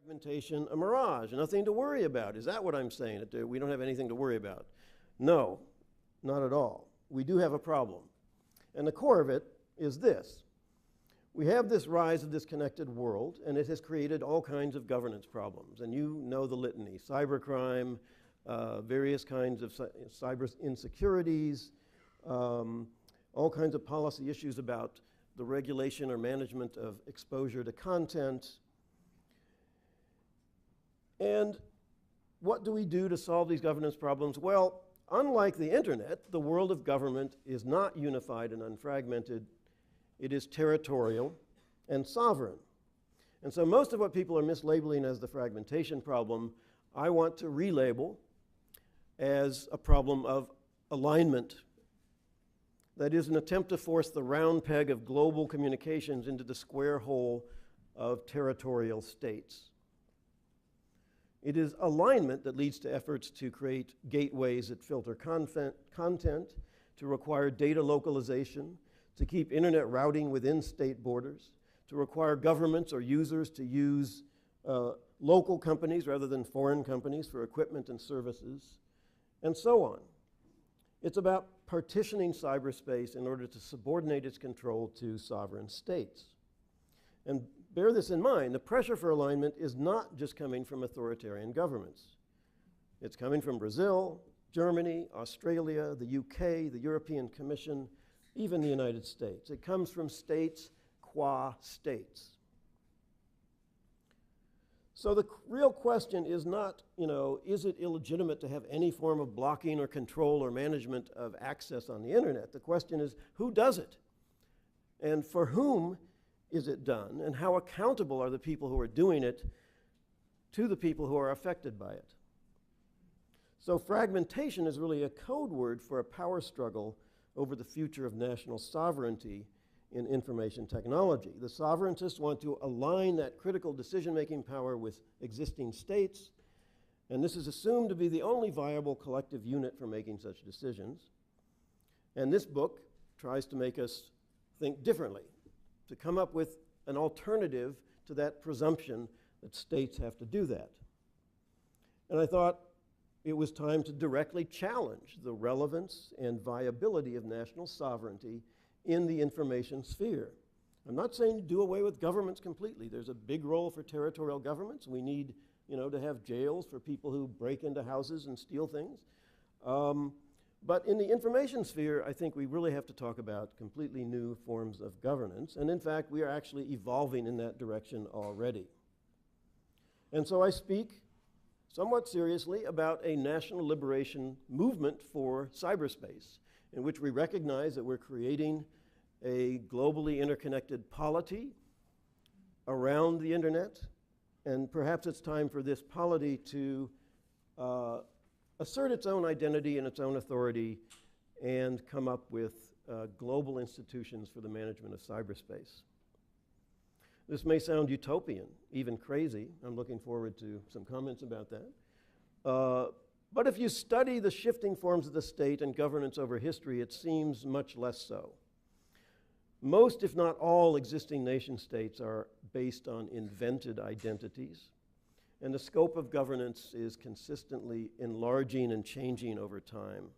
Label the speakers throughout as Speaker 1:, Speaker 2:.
Speaker 1: fragmentation a mirage, nothing to worry about. Is that what I'm saying? That we don't have anything to worry about? No, not at all. We do have a problem. And the core of it is this. We have this rise of this connected world, and it has created all kinds of governance problems. And you know the litany: cybercrime, various kinds of cyber insecurities, all kinds of policy issues about the regulation or management of exposure to content. And what do we do to solve these governance problems? Well, unlike the internet, the world of government is not unified and unfragmented. It is territorial and sovereign. And so most of what people are mislabeling as the fragmentation problem, I want to relabel as a problem of alignment. That is an attempt to force the round peg of global communications into the square hole of territorial states. It is alignment that leads to efforts to create gateways that filter content, to require data localization, to keep internet routing within state borders, to require governments or users to use local companies rather than foreign companies for equipment and services, and so on. It's about partitioning cyberspace in order to subordinate its control to sovereign states. And bear this in mind, the pressure for alignment is not just coming from authoritarian governments. It's coming from Brazil, Germany, Australia, the UK, the European Commission, even the United States. It comes from states qua states. So the real question is not, is it illegitimate to have any form of blocking or control or management of access on the internet? The question is, who does it? And for whom is it done? And how accountable are the people who are doing it to the people who are affected by it? So fragmentation is really a code word for a power struggle over the future of national sovereignty in information technology. The sovereigntists want to align that critical decision-making power with existing states, and this is assumed to be the only viable collective unit for making such decisions. And this book tries to make us think differently, to come up with an alternative to that presumption that states have to do that. And I thought it was time to directly challenge the relevance and viability of national sovereignty in the information sphere. I'm not saying do away with governments completely. There's a big role for territorial governments. We need, to have jails for people who break into houses and steal things. But in the information sphere, I think we really have to talk about completely new forms of governance. And in fact, we are actually evolving in that direction already. And so I speak somewhat seriously about a national liberation movement for cyberspace, in which we recognize that we're creating a globally interconnected polity around the internet, and perhaps it's time for this polity to assert its own identity and its own authority and come up with global institutions for the management of cyberspace. This may sound utopian, even crazy. I'm looking forward to some comments about that. But if you study the shifting forms of the state and governance over history, it seems much less so. Most, if not all, existing nation states are based on invented identities, and the scope of governance is consistently enlarging and changing over time.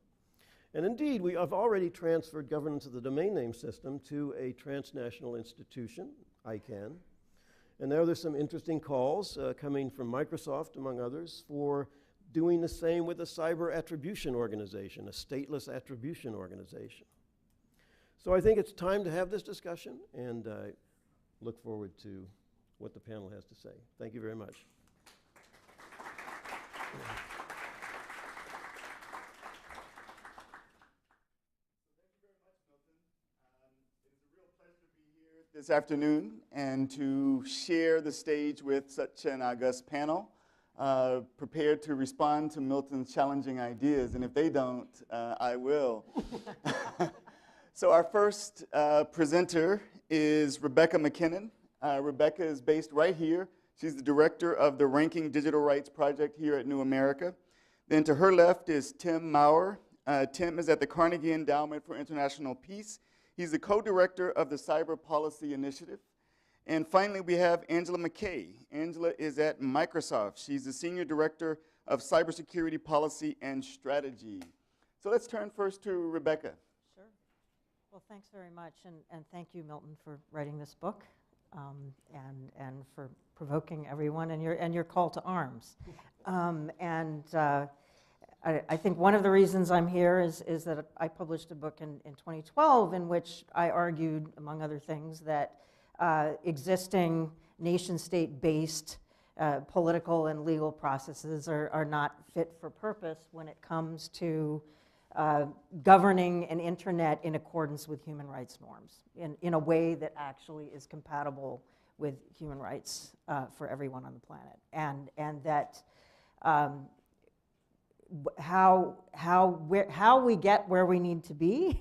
Speaker 1: And indeed, we have already transferred governance of the domain name system to a transnational institution, ICANN. And now there's some interesting calls coming from Microsoft, among others, for doing the same with a cyber attribution organization, a stateless attribution organization. So I think it's time to have this discussion, and I look forward to what the panel has to say. Thank you very much.
Speaker 2: This afternoon and to share the stage with such an august panel, prepared to respond to Milton's challenging ideas, and if they don't, I will. So our first presenter is Rebecca Mackinnon. Rebecca is based right here. She's the director of the Ranking Digital Rights Project here at New America. Then to her left is Tim Maurer. Tim is at the Carnegie Endowment for International Peace. He's the co-director of the Cyber Policy Initiative. And finally, we have Angela McKay. Angela is at Microsoft. She's the Senior Director of Cybersecurity Policy and Strategy. So let's turn first to Rebecca.
Speaker 3: Sure. Well, thanks very much, and thank you, Milton, for writing this book, and for provoking everyone and your call to arms. I think one of the reasons I'm here is that I published a book in 2012 in which I argued, among other things, that existing nation-state-based political and legal processes are not fit for purpose when it comes to governing an internet in accordance with human rights norms in a way that actually is compatible with human rights for everyone on the planet, and that how we get where we need to be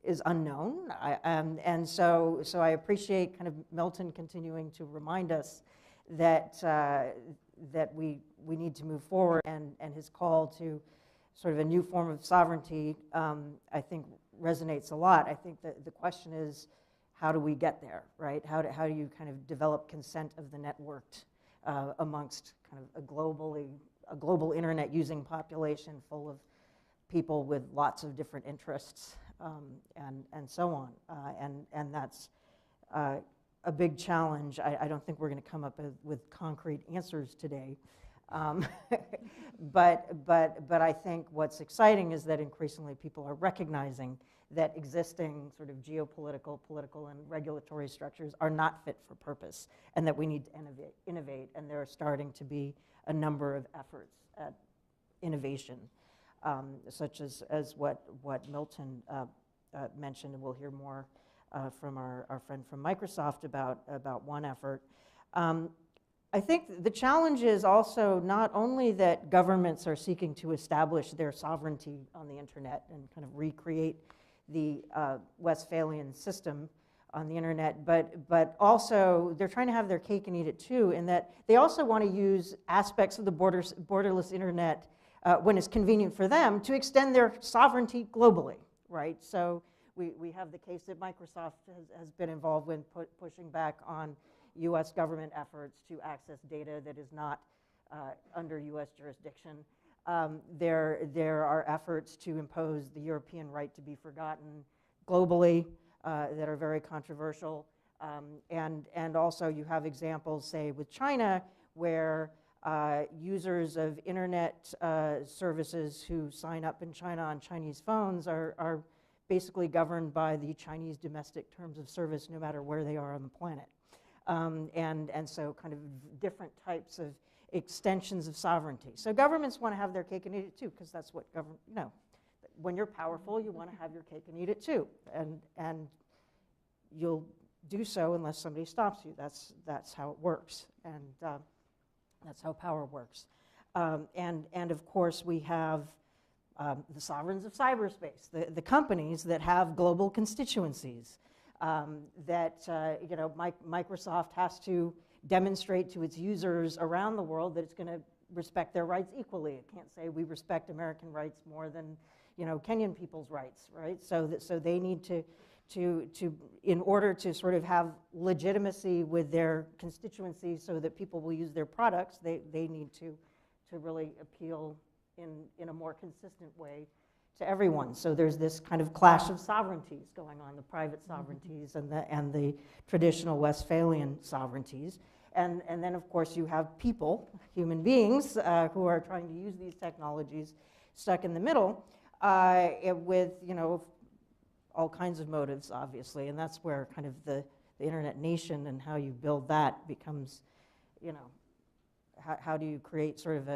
Speaker 3: is unknown, and so I appreciate kind of Milton continuing to remind us that that we need to move forward, and his call to sort of a new form of sovereignty, I think resonates a lot. I think that the question is, how do we get there, right? How do you kind of develop consent of the networked amongst kind of a global internet using population full of people with lots of different interests, and so on, and that's a big challenge. I don't think we're going to come up with concrete answers today, but I think what's exciting is that increasingly people are recognizing that existing sort of geopolitical, political, and regulatory structures are not fit for purpose, and that we need to innovate, and there are starting to be a number of efforts at innovation, such as what Milton mentioned, and we'll hear more from our friend from Microsoft about one effort. I think the challenge is also not only that governments are seeking to establish their sovereignty on the internet and kind of recreate the Westphalian system on the internet, but also they're trying to have their cake and eat it too, in that they also want to use aspects of the borderless internet when it's convenient for them to extend their sovereignty globally, right? So we have the case that Microsoft has been involved with pushing back on US government efforts to access data that is not under US jurisdiction. There are efforts to impose the European right to be forgotten globally that are very controversial. And also you have examples, say, with China, where users of internet services who sign up in China on Chinese phones are basically governed by the Chinese domestic terms of service no matter where they are on the planet. And so kind of different types of extensions of sovereignty. So governments want to have their cake and eat it too, because that's what government, when you're powerful, you want to have your cake and eat it too. And you'll do so unless somebody stops you. That's how it works. And that's how power works. And of course, we have the sovereigns of cyberspace, the companies that have global constituencies. That Microsoft has to demonstrate to its users around the world that it's going to respect their rights equally. It can't say we respect American rights more than Kenyan people's rights, right? So they need to in order to sort of have legitimacy with their constituencies, so that people will use their products, they need to really appeal in a more consistent way to everyone. So there's this kind of clash of sovereignties going on, the private sovereignties and the traditional Westphalian sovereignties. And then, of course, you have people, human beings, who are trying to use these technologies stuck in the middle with, all kinds of motives, obviously. And that's where kind of the internet nation and how you build that becomes, how do you create sort of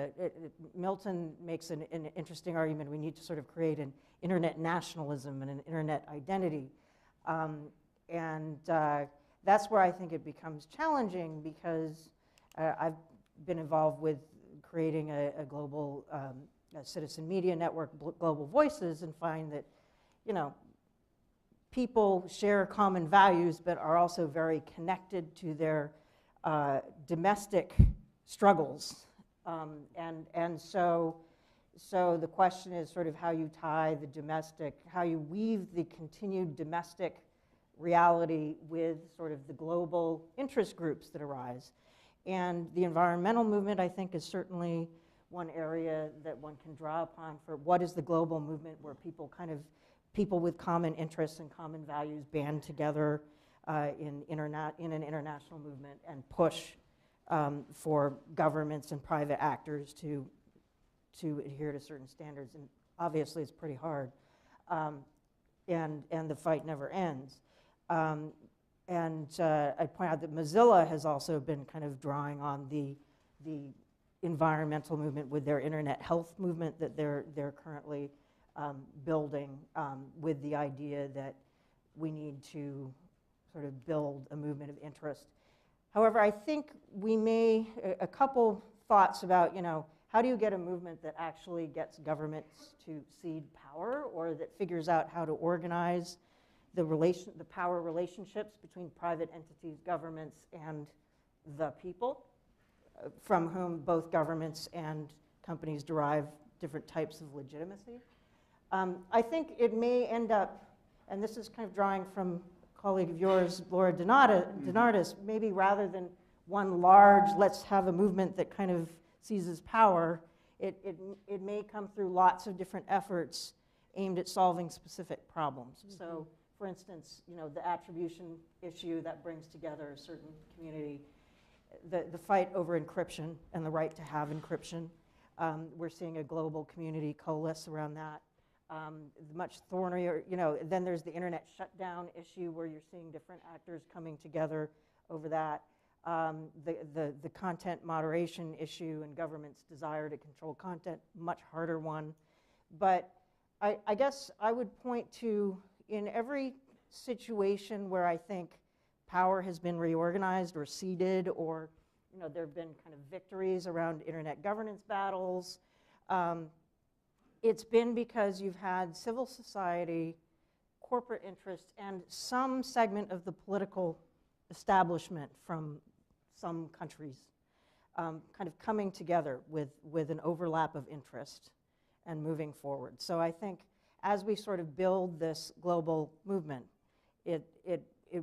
Speaker 3: Milton makes an interesting argument. We need to sort of create an internet nationalism and an internet identity. That's where I think it becomes challenging, because I've been involved with creating a global citizen media network, Global Voices, and find that, people share common values, but are also very connected to their domestic struggles, and so the question is sort of how you tie the domestic, how you weave the continued domestic reality with sort of the global interest groups that arise. And the environmental movement, I think, is certainly one area that one can draw upon for what is the global movement, where people with common interests and common values band together in an international movement and push for governments and private actors to adhere to certain standards. And obviously, it's pretty hard. And the fight never ends. I'd point out that Mozilla has also been kind of drawing on the environmental movement with their internet health movement that they're currently building, with the idea that we need to sort of build a movement of interest. However, I think a couple thoughts about, how do you get a movement that actually gets governments to cede power, or that figures out how to organize the power relationships between private entities, governments, and the people, from whom both governments and companies derive different types of legitimacy. I think it may end up, and this is kind of drawing from a colleague of yours, Laura Donardis, maybe rather than one large, let's have a movement that kind of seizes power, it may come through lots of different efforts aimed at solving specific problems. So, for instance, the attribution issue that brings together a certain community, the fight over encryption and the right to have encryption. We're seeing a global community coalesce around that. Much thornier, then there's the internet shutdown issue, where you're seeing different actors coming together over that. The content moderation issue and government's desire to control content, much harder one. But I guess I would point to, in every situation where I think power has been reorganized or ceded, or there have been kind of victories around internet governance battles, it's been because you've had civil society, corporate interests, and some segment of the political establishment from some countries kind of coming together with an overlap of interest and moving forward. So I think as we sort of build this global movement, it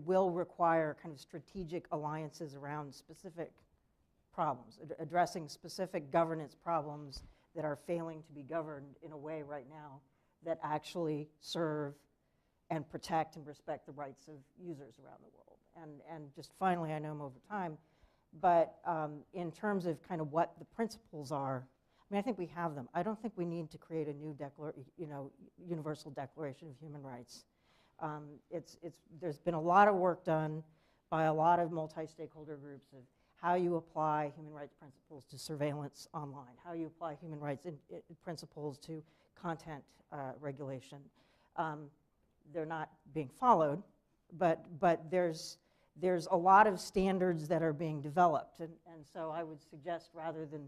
Speaker 3: will require kind of strategic alliances around specific problems, addressing specific governance problems that are failing to be governed in a way right now that actually serve and protect and respect the rights of users around the world. And just finally, I know I'm over time, but in terms of kind of what the principles are, I think we have them. I don't think we need to create a new universal declaration of human rights. There's been a lot of work done by a lot of multi-stakeholder groups of how you apply human rights principles to surveillance online, how you apply human rights principles to content regulation. They're not being followed, but there's a lot of standards that are being developed. And so I would suggest, rather than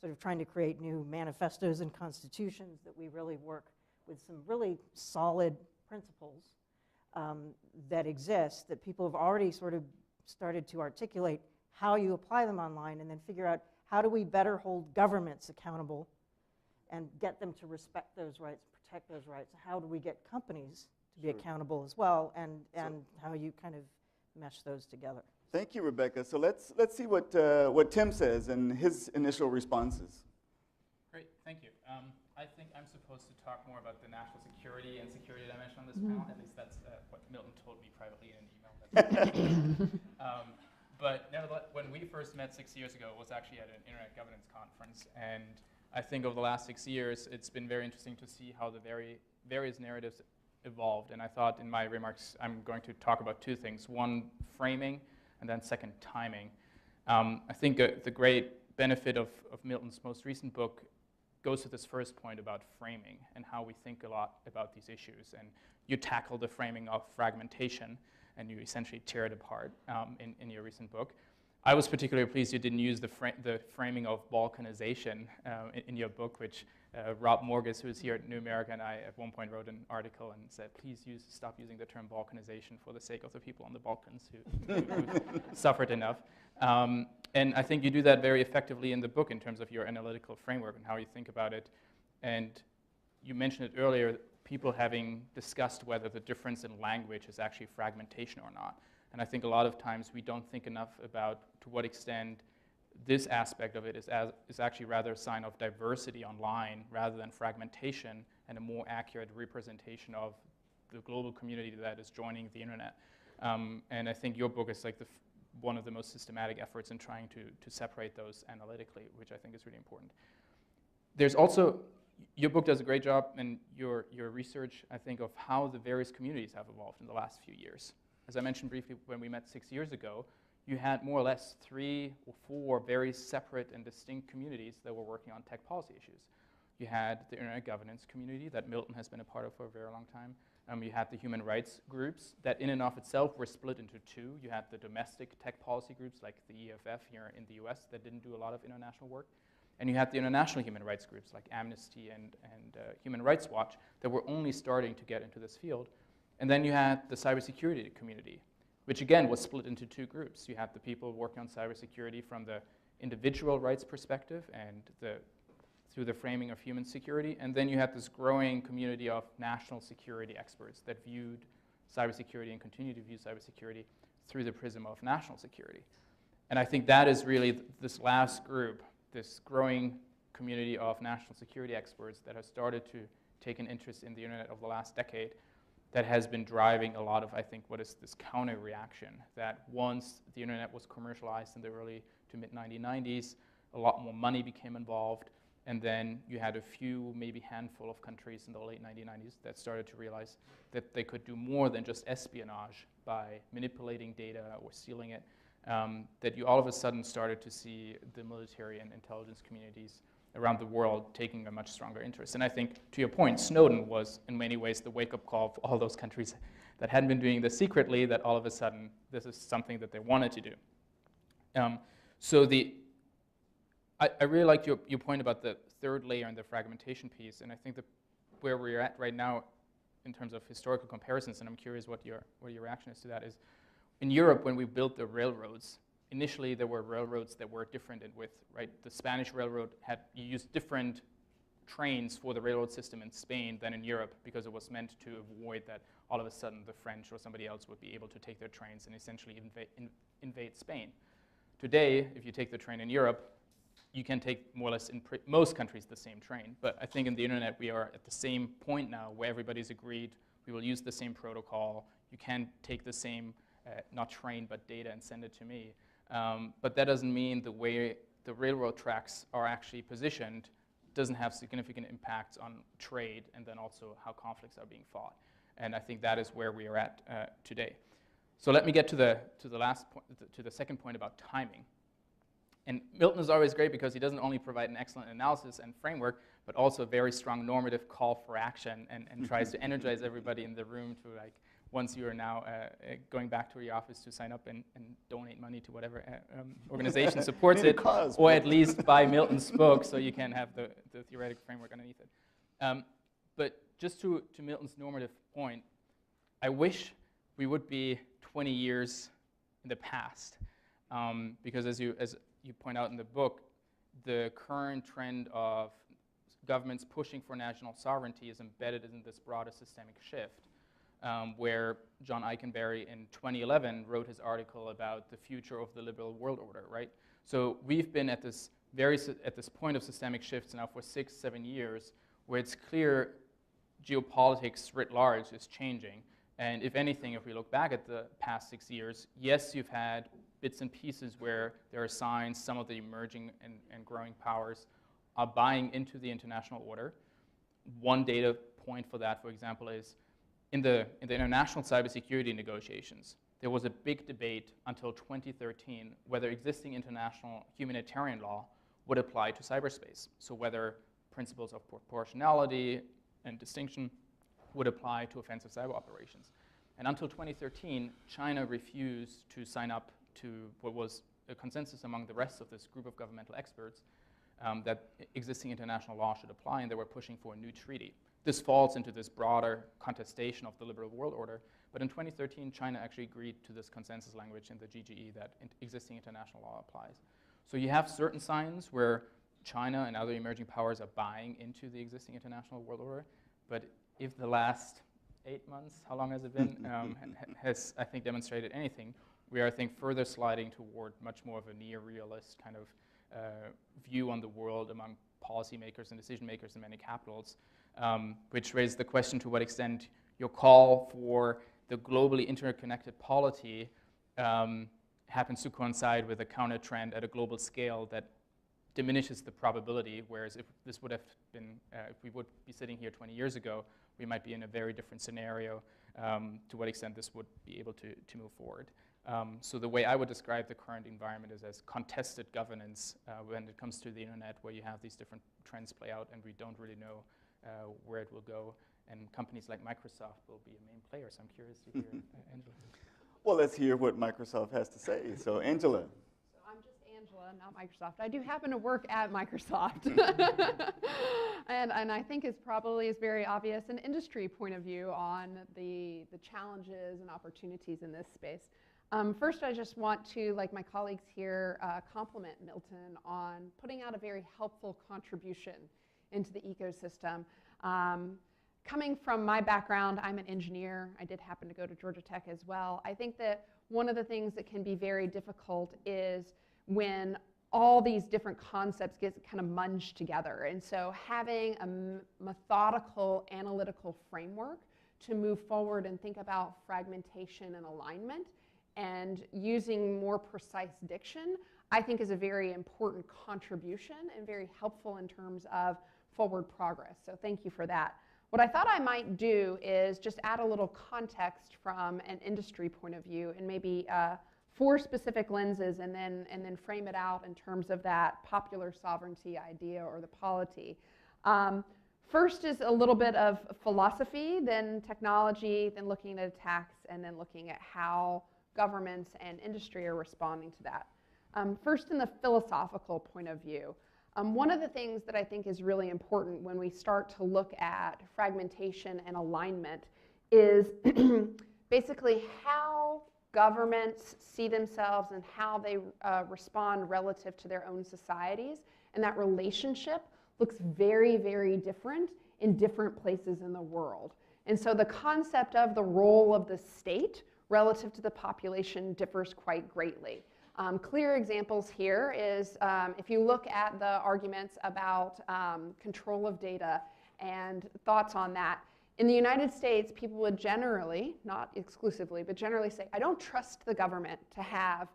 Speaker 3: sort of trying to create new manifestos and constitutions, that we really work with some really solid principles that exist, that people have already sort of started to articulate how you apply them online, and then figure out how do we better hold governments accountable and get them to respect those rights, protect those rights. How do we get companies to be accountable as well, and how you kind of mesh those together.
Speaker 2: Thank you, Rebecca. So let's see what Tim says and his initial responses.
Speaker 4: Great, thank you. I think I'm supposed to talk more about the national security and security dimension on this panel. At least that's what Milton told me privately in an email. But nevertheless, when we first met 6 years ago, it was actually at an internet governance conference. And I think over the last 6 years, it's been very interesting to see how the various narratives evolved. And I thought in my remarks, I'm going to talk about two things. One, framing, and then second, timing. I think the great benefit of Milton's most recent book goes to this first point about framing and how we think a lot about these issues. And you tackle the framing of fragmentation, and you essentially tear it apart in your recent book. I was particularly pleased you didn't use the framing of balkanization in your book, which Rob Morgus, who is here at New America, and I at one point wrote an article and said, please stop using the term balkanization for the sake of the people on the Balkans who suffered enough. And I think you do that very effectively in the book in terms of your analytical framework and how you think about it. And you mentioned it earlier, people having discussed whether the difference in language is actually fragmentation or not. And I think a lot of times we don't think enough about to what extent this aspect of it is actually rather a sign of diversity online rather than fragmentation and a more accurate representation of the global community that is joining the internet. And I think your book is like one of the most systematic efforts in trying to separate those analytically, which I think is really important. There's also, your book does a great job in your research, I think, of how the various communities have evolved in the last few years. As I mentioned briefly when we met 6 years ago, you had more or less 3 or 4 very separate and distinct communities that were working on tech policy issues. You had the internet governance community that Milton has been a part of for a very long time. You had the human rights groups that in and of itself were split into 2. You had the domestic tech policy groups like the EFF here in the US that didn't do a lot of international work. And you had the international human rights groups like Amnesty and Human Rights Watch that were only starting to get into this field. And then you had the cybersecurity community, which again was split into 2 groups. You had the people working on cybersecurity from the individual rights perspective and through the framing of human security. And then you had this growing community of national security experts that viewed cybersecurity and continue to view cybersecurity through the prism of national security. And I think that is really this last group, this growing community of national security experts that has started to take an interest in the internet over the last decade that has been driving a lot of, I think, what is this counter reaction that once the internet was commercialized in the early to mid-1990s, a lot more money became involved. And then you had a few, maybe handful of countries in the late 1990s that started to realize that they could do more than just espionage by manipulating data or stealing it, that you all of a sudden started to see the military and intelligence communities around the world taking a much stronger interest. And I think, to your point, Snowden was in many ways the wake-up call for all those countries that hadn't been doing this secretly, that all of a sudden this is something that they wanted to do. I really liked your point about the third layer and the fragmentation piece, and I think that where we're at right now in terms of historical comparisons, and I'm curious what your reaction is to that, is in Europe when we built the railroads, initially there were railroads that were different in width, right? The Spanish railroad you used different trains for the railroad system in Spain than in Europe because it was meant to avoid that all of a sudden the French or somebody else would be able to take their trains and essentially invade Spain. Today, if you take the train in Europe, you can take more or less in most countries the same train. But I think in the internet we are at the same point now where everybody's agreed we will use the same protocol. You can take the same, not train, but data and send it to me. But that doesn't mean the way the railroad tracks are actually positioned doesn't have significant impacts on trade and then also how conflicts are being fought. And I think that is where we are at today. So let me get to the last point, to the second point about timing. And Milton is always great because he doesn't only provide an excellent analysis and framework, but also a very strong normative call for action and tries to energize everybody in the room to, like, once you are now going back to your office to sign up and donate money to whatever organization supports it, or at least buy Milton's book so you can have the theoretical framework underneath it. But just to Milton's normative point, I wish we would be 20 years in the past, because as you point out in the book, the current trend of governments pushing for national sovereignty is embedded in this broader systemic shift, where John Eikenberry in 2011 wrote his article about the future of the liberal world order, right? So we've been at this point of systemic shifts now for 6-7 years, where it's clear geopolitics writ large is changing. And if anything, if we look back at the past 6 years, yes, you've had bits and pieces where there are signs some of the emerging and growing powers are buying into the international order. One data point for that, for example, is in the international cybersecurity negotiations, there was a big debate until 2013 whether existing international humanitarian law would apply to cyberspace. So whether principles of proportionality and distinction would apply to offensive cyber operations. And until 2013, China refused to sign up to what was a consensus among the rest of this group of governmental experts that existing international law should apply, and they were pushing for a new treaty. This falls into this broader contestation of the liberal world order, but in 2013, China actually agreed to this consensus language in the GGE that existing international law applies. So you have certain signs where China and other emerging powers are buying into the existing international world order, but if the last 8 months, how long has it been, has, I think, demonstrated anything, we are, I think, further sliding toward much more of a neo-realist kind of view on the world among policymakers and decision makers in many capitals, which raises the question to what extent your call for the globally interconnected polity happens to coincide with a counter trend at a global scale that diminishes the probability, whereas if this would have been, if we would be sitting here 20 years ago, we might be in a very different scenario to what extent this would be able to move forward. So the way I would describe the current environment is as contested governance when it comes to the internet, where you have these different trends play out and we don't really know where it will go. And companies like Microsoft will be a main player, so I'm curious to hear Angela.
Speaker 2: Well, let's hear what Microsoft has to say. So Angela.
Speaker 5: So I'm just Angela, not Microsoft. I do happen to work at Microsoft. and I think it's probably is very obvious an industry point of view on the challenges and opportunities in this space. First, I just want to, like my colleagues here, compliment Milton on putting out a very helpful contribution into the ecosystem. Coming from my background, I'm an engineer. I did happen to go to Georgia Tech as well. I think that one of the things that can be very difficult is when all these different concepts get kind of munged together. And so having a methodical, analytical framework to move forward and think about fragmentation and alignment and using more precise diction, I think is a very important contribution and very helpful in terms of forward progress. So thank you for that. What I thought I might do is just add a little context from an industry point of view and maybe 4 specific lenses and then frame it out in terms of that popular sovereignty idea or the polity. First is a little bit of philosophy, then technology, then looking at attacks, and then looking at how governments and industry are responding to that. First, in the philosophical point of view, one of the things that I think is really important when we start to look at fragmentation and alignment is basically how governments see themselves and how they respond relative to their own societies. And that relationship looks very, very different in different places in the world. And so the concept of the role of the state relative to the population differs quite greatly. Clear examples here is if you look at the arguments about control of data and thoughts on that. In the United States, people would generally, not exclusively, but generally say, I don't trust the government to have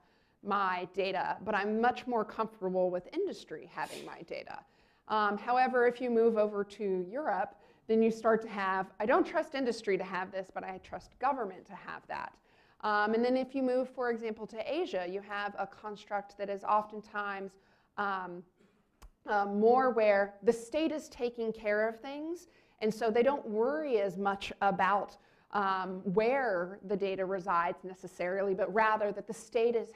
Speaker 5: my data, but I'm much more comfortable with industry having my data. However, if you move over to Europe, then you start to have, I don't trust industry to have this, but I trust government to have that. And then if you move, for example, to Asia, you have a construct that is oftentimes more where the state is taking care of things, and so they don't worry as much about where the data resides necessarily, but rather that the state is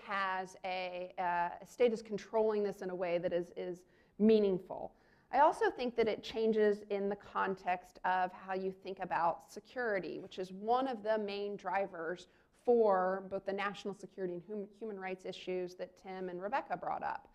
Speaker 5: controlling this in a way that is meaningful. I also think that it changes in the context of how you think about security, which is one of the main drivers for both the national security and human rights issues that Tim and Rebecca brought up.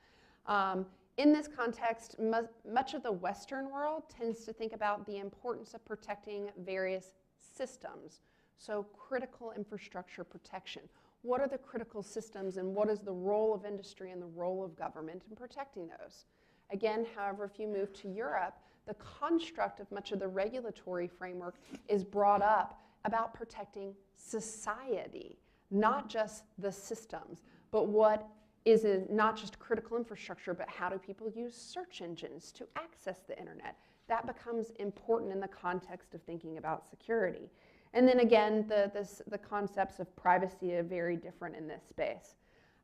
Speaker 5: In this context, much of the Western world tends to think about the importance of protecting various systems. So critical infrastructure protection. What are the critical systems and what is the role of industry and the role of government in protecting those? Again, however, if you move to Europe, the construct of much of the regulatory framework is brought up about protecting society, not just the systems, but what is not just critical infrastructure, but how do people use search engines to access the internet? That becomes important in the context of thinking about security. And then again, the concepts of privacy are very different in this space.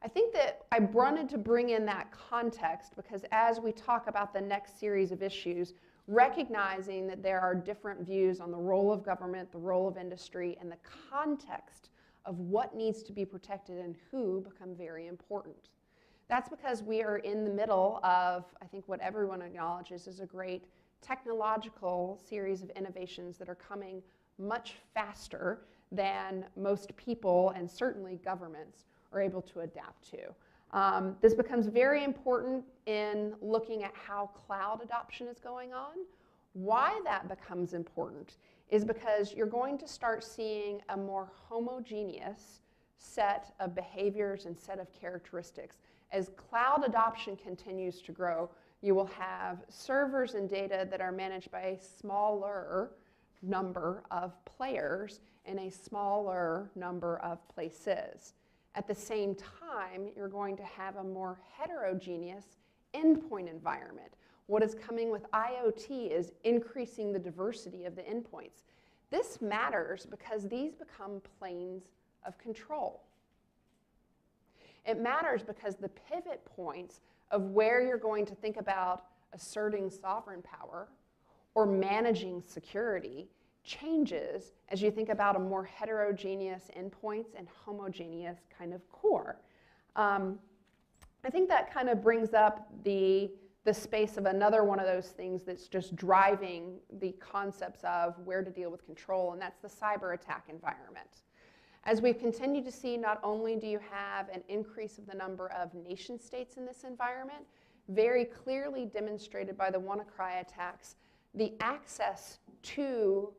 Speaker 5: I think that I wanted to bring in that context because as we talk about the next series of issues, recognizing that there are different views on the role of government, the role of industry, and the context of what needs to be protected and who become very important. That's because we are in the middle of, I think what everyone acknowledges is a great technological series of innovations that are coming much faster than most people and certainly governments are able to adapt to. This becomes very important in looking at how cloud adoption is going on. Why that becomes important is because you're going to start seeing a more homogeneous set of behaviors and set of characteristics. As cloud adoption continues to grow, you will have servers and data that are managed by a smaller number of players in a smaller number of places. At the same time, you're going to have a more heterogeneous endpoint environment. What is coming with IoT is increasing the diversity of the endpoints. This matters because these become planes of control. It matters because the pivot points of where you're going to think about asserting sovereign power or managing security changes as you think about a more heterogeneous endpoints and homogeneous kind of core. I think that kind of brings up the space of another one of those things that's just driving the concepts of where to deal with control, and that's the cyber attack environment. As we've continued to see, not only do you have an increase of the number of nation states in this environment, very clearly demonstrated by the WannaCry attacks, the access to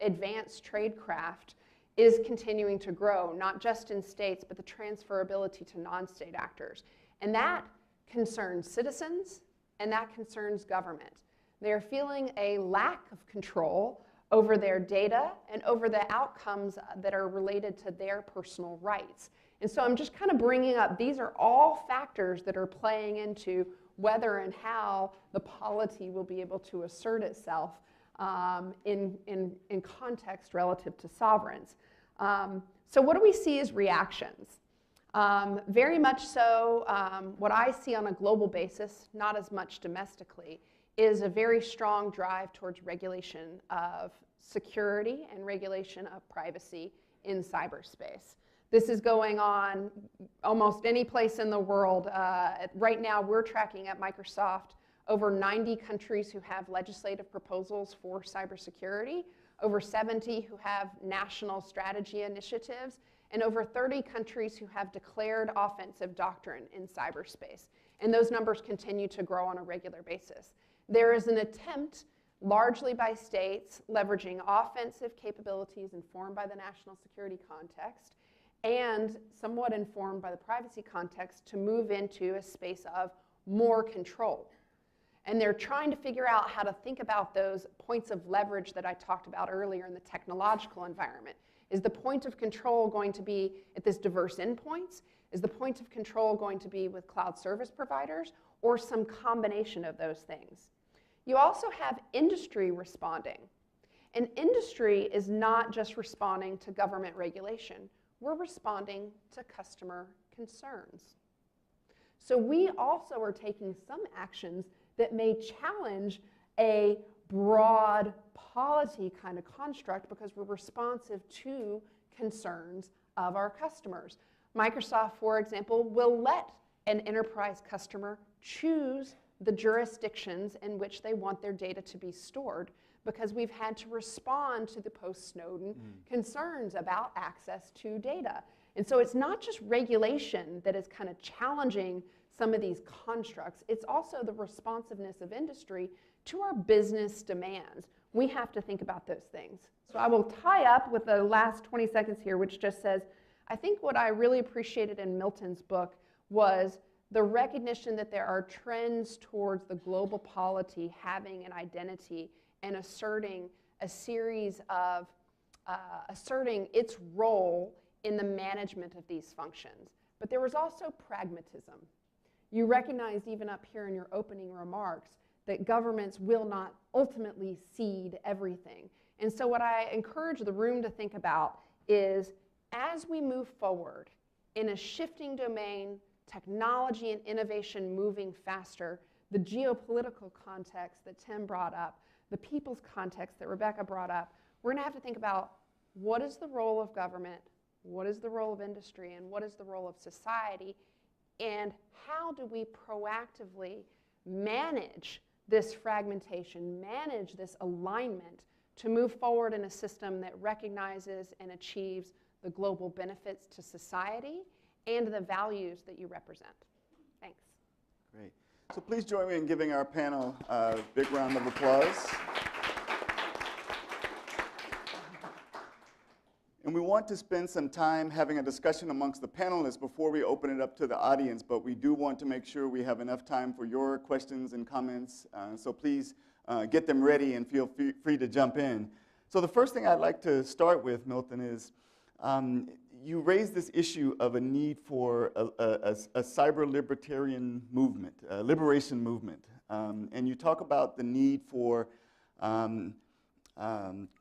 Speaker 5: advanced tradecraft is continuing to grow, not just in states, but the transferability to non-state actors. And that concerns citizens, and that concerns government. They're feeling a lack of control over their data and over the outcomes that are related to their personal rights. And so I'm just kind of bringing up, these are all factors that are playing into whether and how the polity will be able to assert itself in context relative to sovereigns. So what do we see as reactions? Very much so, what I see on a global basis, not as much domestically, is a very strong drive towards regulation of security and regulation of privacy in cyberspace. This is going on almost any place in the world. Right now, we're tracking at Microsoft over 90 countries who have legislative proposals for cybersecurity, over 70 who have national strategy initiatives, and over 30 countries who have declared offensive doctrine in cyberspace. And those numbers continue to grow on a regular basis. There is an attempt, largely by states, leveraging offensive capabilities informed by the national security context and somewhat informed by the privacy context to move into a space of more control. And they're trying to figure out how to think about those points of leverage that I talked about earlier in the technological environment. Is the point of control going to be at this diverse endpoints? Is the point of control going to be with cloud service providers, or some combination of those things? You also have industry responding. And industry is not just responding to government regulation. We're responding to customer concerns. So we also are taking some actions that may challenge a broad polity kind of construct because we're responsive to concerns of our customers. Microsoft, for example, will let an enterprise customer choose the jurisdictions in which they want their data to be stored because we've had to respond to the post-Snowden concerns about access to data. And so it's not just regulation that is kind of challenging some of these constructs, it's also the responsiveness of industry to our business demands. We have to think about those things. So I will tie up with the last 20 seconds here, which just says, I think what I really appreciated in Milton's book was the recognition that there are trends towards the global polity having an identity and asserting a series of, asserting its role in the management of these functions. But there was also pragmatism. You recognized even up here in your opening remarks that governments will not ultimately cede everything. And so what I encourage the room to think about is as we move forward in a shifting domain, technology and innovation moving faster, the geopolitical context that Tim brought up, the people's context that Rebecca brought up, we're going to have to think about what is the role of government, what is the role of industry, and what is the role of society, and how do we proactively manage this fragmentation, manage this alignment to move forward in a system that recognizes and achieves the global benefits to society and the values that you represent. Thanks.
Speaker 2: Great. So please join me in giving our panel a big round of applause. And we want to spend some time having a discussion amongst the panelists before we open it up to the audience, but we do want to make sure we have enough time for your questions and comments. So please get them ready and feel free to jump in. So the first thing I'd like to start with, Milton, is you raised this issue of a need for a cyber libertarian movement, a liberation movement. And you talk about the need for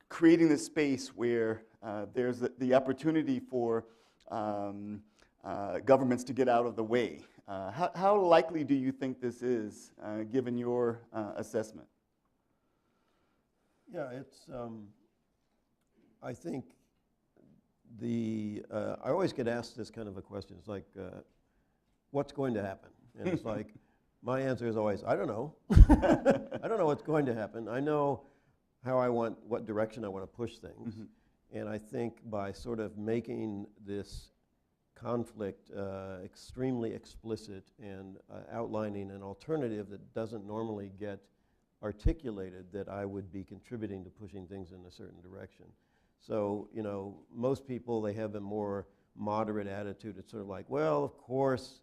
Speaker 2: creating this space where there's the opportunity for governments to get out of the way. How likely do you think this is, given your assessment?
Speaker 1: Yeah, it's, I think I always get asked this kind of a question. It's like, what's going to happen? And it's like, my answer is always, I don't know. I don't know what's going to happen. I know what direction I want to push things. Mm-hmm. And I think by sort of making this conflict extremely explicit and outlining an alternative that doesn't normally get articulated, that I would be contributing to pushing things in a certain direction. So, you know, most people, they have a more moderate attitude. It's sort of like, well, of course,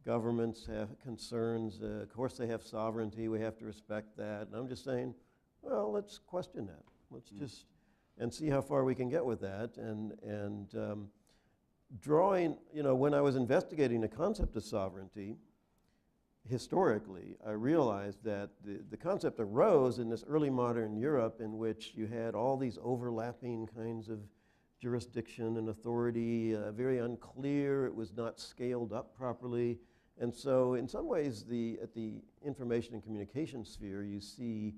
Speaker 1: governments have concerns. Of course, they have sovereignty. We have to respect that. And I'm just saying, well, let's question that. Let's just, and see how far we can get with that. And drawing, you know, when I was investigating the concept of sovereignty, historically, I realized that the concept arose in this early modern Europe, in which you had all these overlapping kinds of jurisdiction and authority, very unclear. It was not scaled up properly. And so in some ways, at the information and communication sphere, you see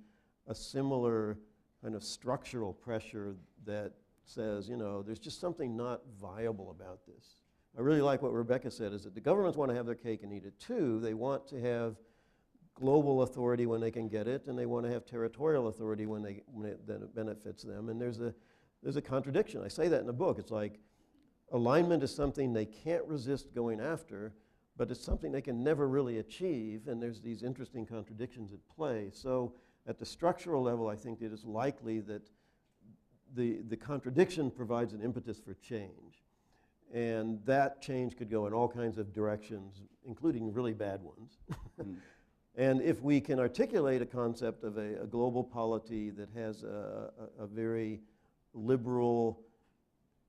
Speaker 1: a similar kind of structural pressure that says, you know, there's just something not viable about this. I really like what Rebecca said, is that the governments want to have their cake and eat it too. They want to have global authority when they can get it, and they want to have territorial authority when it benefits them. And there's a contradiction. I say that in the book. It's like alignment is something they can't resist going after, but it's something they can never really achieve, and there's these interesting contradictions at play. So at the structural level, I think it is likely that the contradiction provides an impetus for change. And that change could go in all kinds of directions, including really bad ones. And if we can articulate a concept of a global polity that has a very liberal,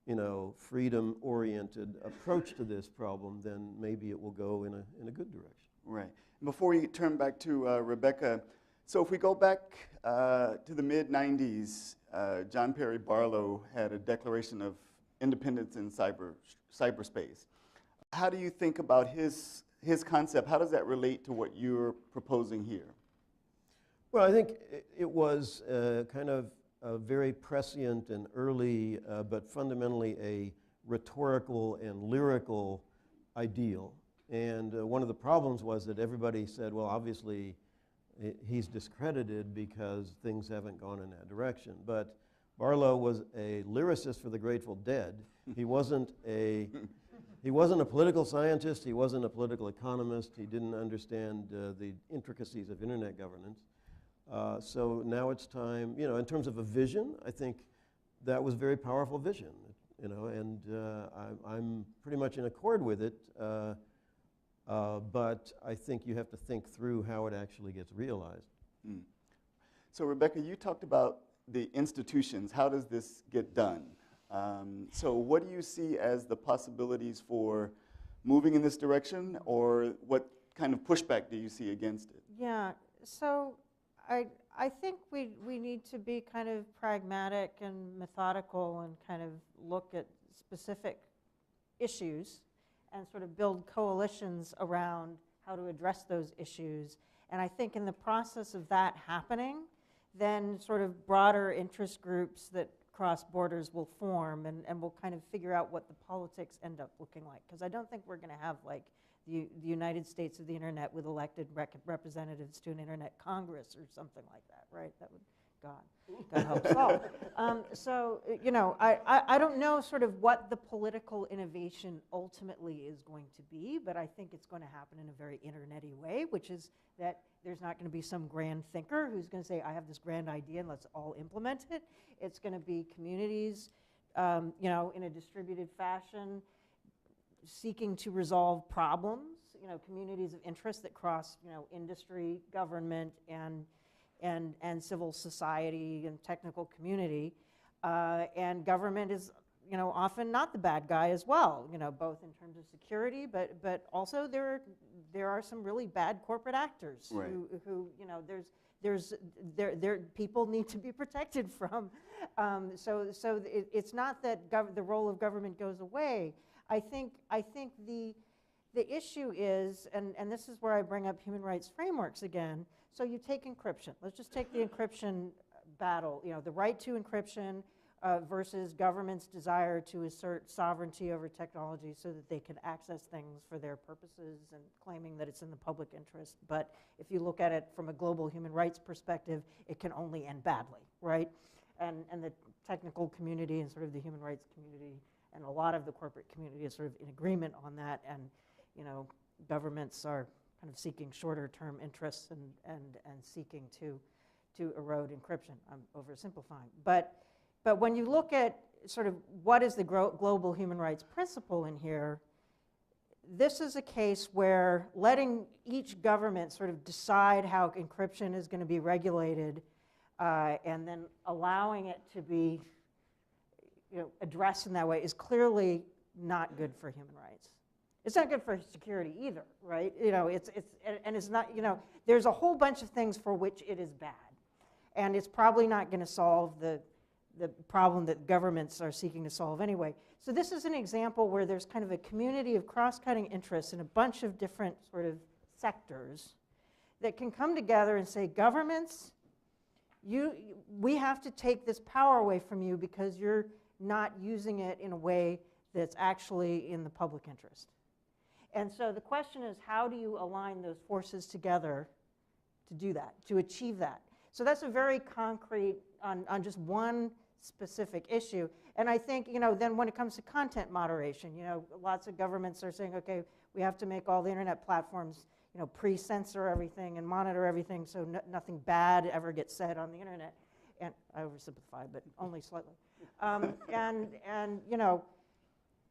Speaker 1: you know, freedom-oriented approach to this problem, then maybe it will go in a good direction.
Speaker 2: Right. Before we turn back to Rebecca, so if we go back to the mid-90s, John Perry Barlow had a declaration of independence in cyberspace. How do you think about his concept? How does that relate to what you're proposing here?
Speaker 1: Well, I think it was kind of a very prescient and early, but fundamentally a rhetorical and lyrical ideal. And one of the problems was that everybody said, well, obviously he's discredited because things haven't gone in that direction. But Barlow was a lyricist for the Grateful Dead. He wasn't a political scientist. He wasn't a political economist. He didn't understand the intricacies of internet governance. So now it's time, you know, in terms of a vision, I think that was a very powerful vision, you know, and I'm pretty much in accord with it. But I think you have to think through how it actually gets realized.
Speaker 2: So Rebecca, you talked about the institutions. How does this get done? So what do you see as the possibilities for moving in this direction, or what kind of pushback do you see against it?
Speaker 3: Yeah, so I think we need to be kind of pragmatic and methodical and kind of look at specific issues and sort of build coalitions around how to address those issues. And I think in the process of that happening, then sort of broader interest groups that cross borders will form, and we'll kind of figure out what the politics end up looking like. Because I don't think we're going to have like the United States of the Internet with elected representatives to an Internet Congress or something like that, right? That would, God help us all. So, you know, I don't know sort of what the political innovation ultimately is going to be, but I think it's going to happen in a very internet-y way, which is that there's not going to be some grand thinker who's going to say, I have this grand idea and let's all implement it. It's going to be communities you know, in a distributed fashion, seeking to resolve problems, you know, communities of interest that cross, you know, industry, government, and civil society and technical community. And government is, you know, often not the bad guy as well, you know, both in terms of security, but also there are some really bad corporate actors
Speaker 2: Right.
Speaker 3: who, you know, people need to be protected from. So it's not that the role of government goes away. I think the issue is, and this is where I bring up human rights frameworks again. So you take encryption. Let's just take the encryption battle. You know, the right to encryption versus government's desire to assert sovereignty over technology so that they can access things for their purposes and claiming that it's in the public interest. But if you look at it from a global human rights perspective, it can only end badly, right? And the technical community and sort of the human rights community and a lot of the corporate community is sort of in agreement on that. And, you know, governments are kind of seeking shorter-term interests and seeking to erode encryption. I'm oversimplifying. But when you look at sort of what is the global human rights principle in here, this is a case where letting each government sort of decide how encryption is going to be regulated and then allowing it to be, you know, addressed in that way is clearly not good for human rights. It's not good for security either, right? You know, it's not, you know, there's a whole bunch of things for which it is bad. And it's probably not going to solve the problem that governments are seeking to solve anyway. So this is an example where there's kind of a community of cross-cutting interests in a bunch of different sort of sectors that can come together and say, governments, we have to take this power away from you because you're not using it in a way that's actually in the public interest. And so the question is, how do you align those forces together to do that, to achieve that? So that's a very concrete, on just one specific issue. And I think, you know, then when it comes to content moderation, you know, lots of governments are saying, okay, we have to make all the internet platforms, you know, pre-censor everything and monitor everything so nothing bad ever gets said on the internet. And I oversimplify, but only slightly. And you know,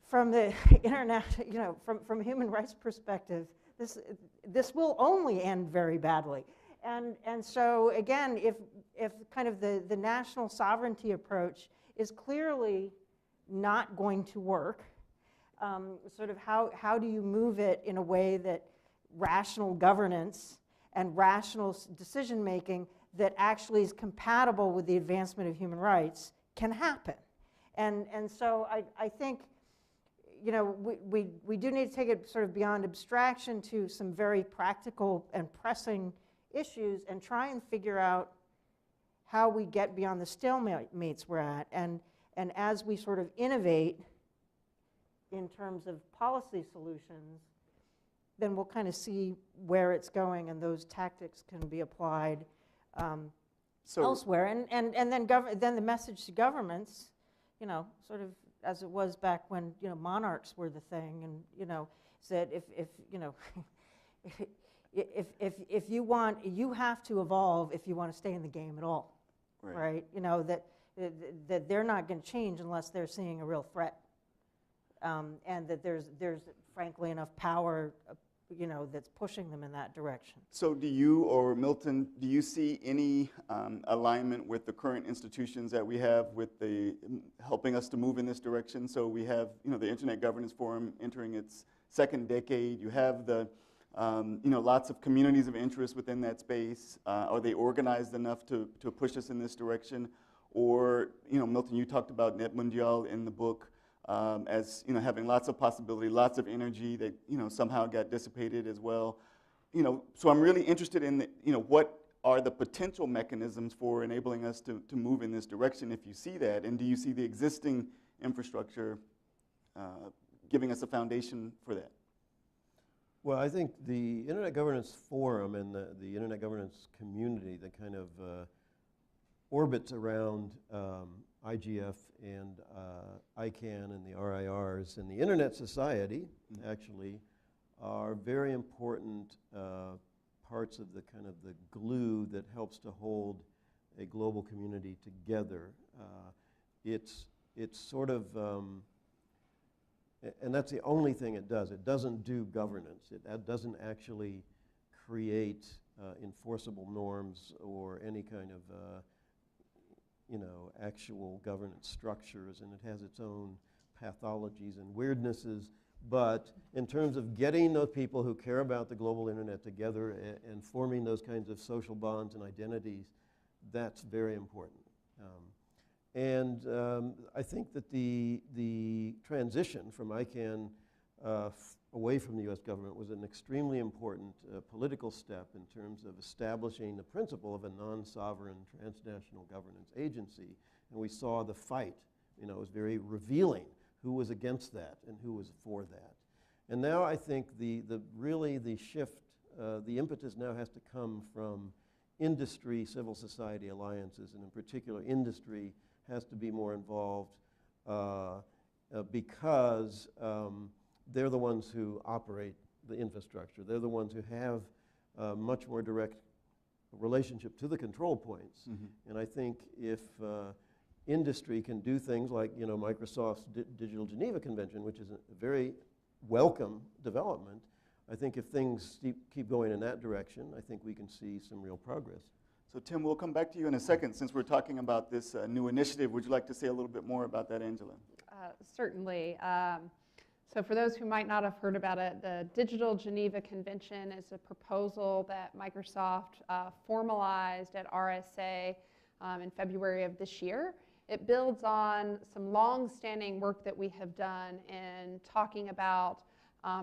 Speaker 3: from the internet, you know, from a human rights perspective, this will only end very badly. And so again, if kind of the national sovereignty approach is clearly not going to work, sort of how do you move it in a way that rational governance and rational decision making that actually is compatible with the advancement of human rights can happen? And so I think, you know, we do need to take it sort of beyond abstraction to some very practical and pressing issues and try and figure out how we get beyond the stalemates we're at. And as we sort of innovate in terms of policy solutions, then we'll kind of see where it's going, and those tactics can be applied elsewhere. And then the message to governments, you know, sort of as it was back when, you know, monarchs were the thing, and, you know, said if you know, if you want, you have to evolve if you want to stay in the game at all, right? You know, that they're not going to change unless they're seeing a real threat, and that there's frankly enough power, you know, that's pushing them in that direction.
Speaker 2: So do you, or Milton, do you see any alignment with the current institutions that we have with the helping us to move in this direction? So we have, you know, the Internet Governance Forum entering its second decade. You have the, you know, lots of communities of interest within that space. Are they organized enough to push us in this direction? Or, you know, Milton, you talked about Net Mundial in the book. As, you know, having lots of possibility, lots of energy that, you know, somehow got dissipated as well. You know, so I'm really interested in, you know, what are the potential mechanisms for enabling us to move in this direction, if you see that, and do you see the existing infrastructure giving us a foundation for that?
Speaker 1: Well, I think the Internet Governance Forum and the Internet Governance community that kind of orbits around IGF and ICANN and the RIRs and the Internet Society actually are very important parts of the kind of the glue that helps to hold a global community together. It's it's sort of, and that's the only thing it does. It doesn't do governance. It doesn't actually create enforceable norms or any kind of actual governance structures, and it has its own pathologies and weirdnesses. But in terms of getting those people who care about the global internet together and forming those kinds of social bonds and identities, that's very important. I think that the transition from ICANN away from the U.S. government was an extremely important political step in terms of establishing the principle of a non-sovereign transnational governance agency. And we saw the fight. It was very revealing who was against that and who was for that. And now I think really the shift, the impetus now has to come from industry, civil society alliances, and in particular industry has to be more involved because they're the ones who operate the infrastructure. They're the ones who have much more direct relationship to the control points. Mm-hmm. And I think if industry can do things like Microsoft's Digital Geneva Convention, which is a very welcome development, I think if things keep going in that direction, I think we can see some real progress.
Speaker 2: So Tim, we'll come back to you in a second. Since we're talking about this new initiative, would you like to say a little bit more about that, Angela?
Speaker 5: Certainly. So for those who might not have heard about it, the Digital Geneva Convention is a proposal that Microsoft formalized at RSA in February of this year. It builds on some long-standing work that we have done in talking about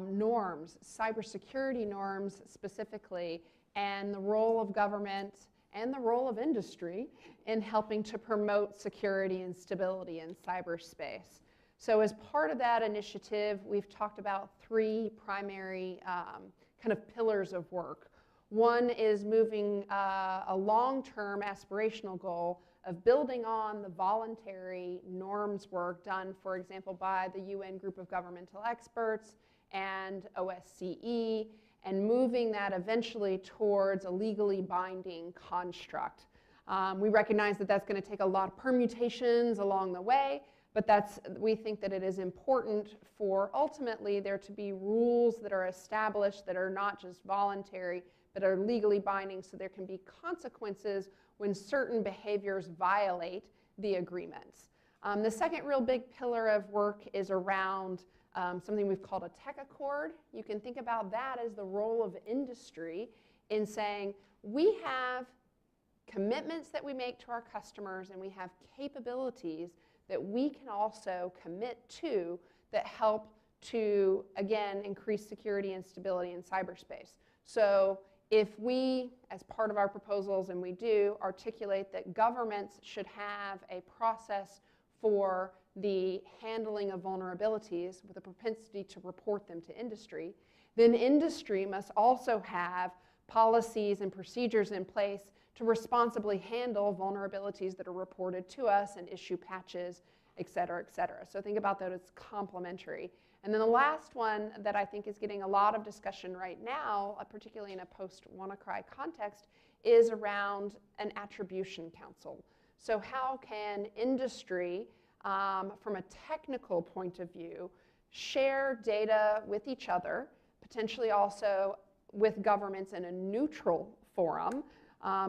Speaker 5: norms, cybersecurity norms specifically, and the role of government and the role of industry in helping to promote security and stability in cyberspace. So as part of that initiative, we've talked about three primary kind of pillars of work. One is moving a long-term aspirational goal of building on the voluntary norms work done, for example, by the UN Group of Governmental Experts and OSCE, and moving that eventually towards a legally binding construct. We recognize that that's going to take a lot of permutations along the way, but we think that it is important for ultimately there to be rules that are established that are not just voluntary, but are legally binding, so there can be consequences when certain behaviors violate the agreements. The second real big pillar of work is around something we've called a tech accord. You can think about that as the role of industry in saying we have commitments that we make to our customers and we have capabilities that we can also commit to that help to, again, increase security and stability in cyberspace. So if we, as part of our proposals, and we do, articulate that governments should have a process for the handling of vulnerabilities with a propensity to report them to industry, then industry must also have policies and procedures in place to responsibly handle vulnerabilities that are reported to us and issue patches, et cetera, et cetera. So think about that as complementary. And then the last one that I think is getting a lot of discussion right now, particularly in a post-WannaCry context, is around an Attribution Council. So how can industry, from a technical point of view, share data with each other, potentially also with governments in a neutral forum,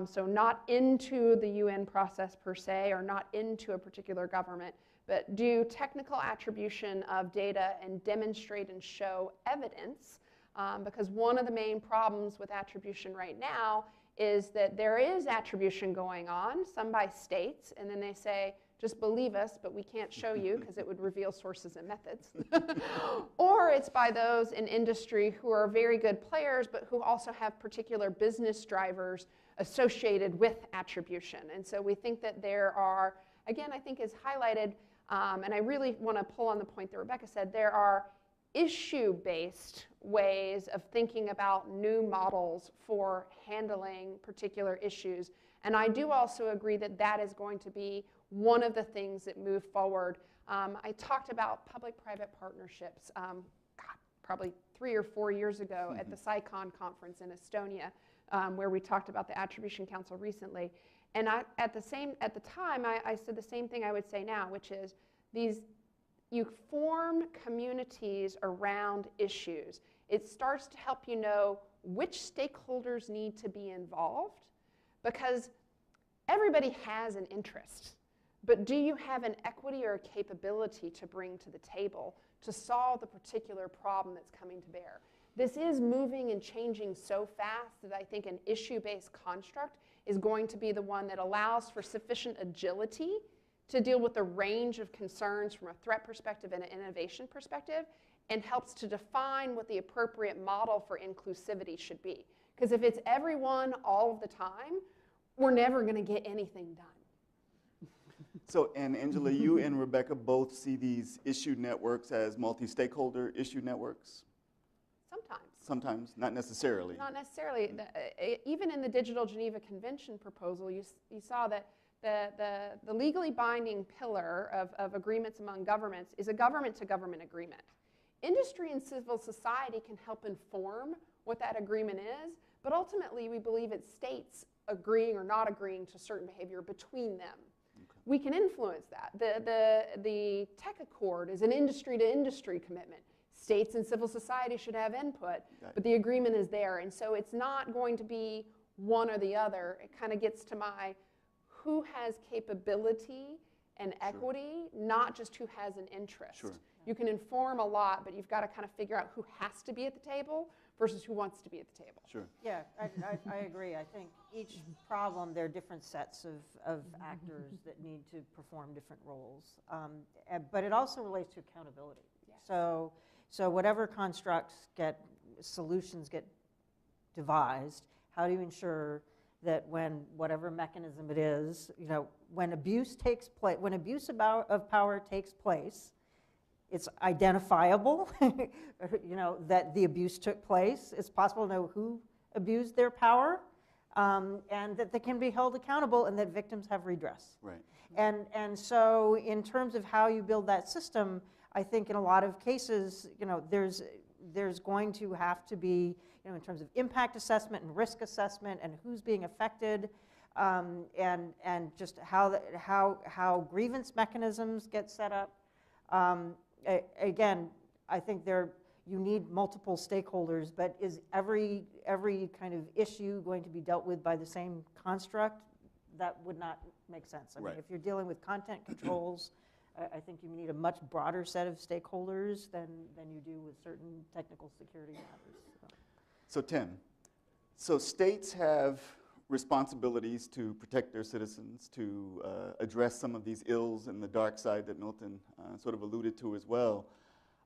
Speaker 5: so not into the UN process per se, or not into a particular government, but do technical attribution of data and demonstrate and show evidence, because one of the main problems with attribution right now is that there is attribution going on, some by states, and then they say, just believe us, but we can't show you because it would reveal sources and methods. Or it's by those in industry who are very good players, but who also have particular business drivers associated with attribution. And so we think that there are, again, I think is highlighted, and I really want to pull on the point that Rebecca said, there are issue-based ways of thinking about new models for handling particular issues. And I do also agree that that is going to be one of the things that move forward. I talked about public-private partnerships probably 3 or 4 years ago at the CyCon conference in Estonia, where we talked about the Attribution Council recently. And at the time, I said the same thing I would say now, which is you form communities around issues. It starts to help you know which stakeholders need to be involved, because everybody has an interest. But do you have an equity or a capability to bring to the table to solve the particular problem that's coming to bear? This is moving and changing so fast that I think an issue-based construct is going to be the one that allows for sufficient agility to deal with the range of concerns from a threat perspective and an innovation perspective, and helps to define what the appropriate model for inclusivity should be. Because if it's everyone all of the time, we're never going to get anything done.
Speaker 2: So, and Angela, you and Rebecca both see these issue networks as multi-stakeholder issue networks?
Speaker 5: Sometimes.
Speaker 2: Sometimes, not necessarily.
Speaker 5: Not necessarily. Even in the Digital Geneva Convention proposal, you saw that the legally binding pillar of agreements among governments is a government-to-government agreement. Industry and civil society can help inform what that agreement is, but ultimately we believe it's states agreeing or not agreeing to certain behavior between them. Okay. We can influence that. The tech accord is an industry-to-industry commitment. States and civil society should have input, but the agreement is there. And so it's not going to be one or the other. It kind of gets to who has capability and equity, not just who has an interest.
Speaker 2: Sure.
Speaker 5: You can inform a lot, but you've got to kind of figure out who has to be at the table versus who wants to be at the table.
Speaker 2: Sure.
Speaker 3: Yeah, I agree. I think each problem, there are different sets of actors that need to perform different roles. But it also relates to accountability. Yes. So whatever solutions get devised, how do you ensure that when whatever mechanism it is, when abuse takes place, when abuse of power takes place, it's identifiable, that the abuse took place. It's possible to know who abused their power, and that they can be held accountable, and that victims have redress.
Speaker 2: Right.
Speaker 3: And so in terms of how you build that system, I think in a lot of cases, there's going to have to be, in terms of impact assessment and risk assessment and who's being affected, and just how grievance mechanisms get set up. Again, I think you need multiple stakeholders, but is every kind of issue going to be dealt with by the same construct? That would not make sense. I mean, if you're dealing with content controls, I think you need a much broader set of stakeholders than you do with certain technical security matters.
Speaker 2: So Tim, states have responsibilities to protect their citizens, to address some of these ills and the dark side that Milton sort of alluded to as well.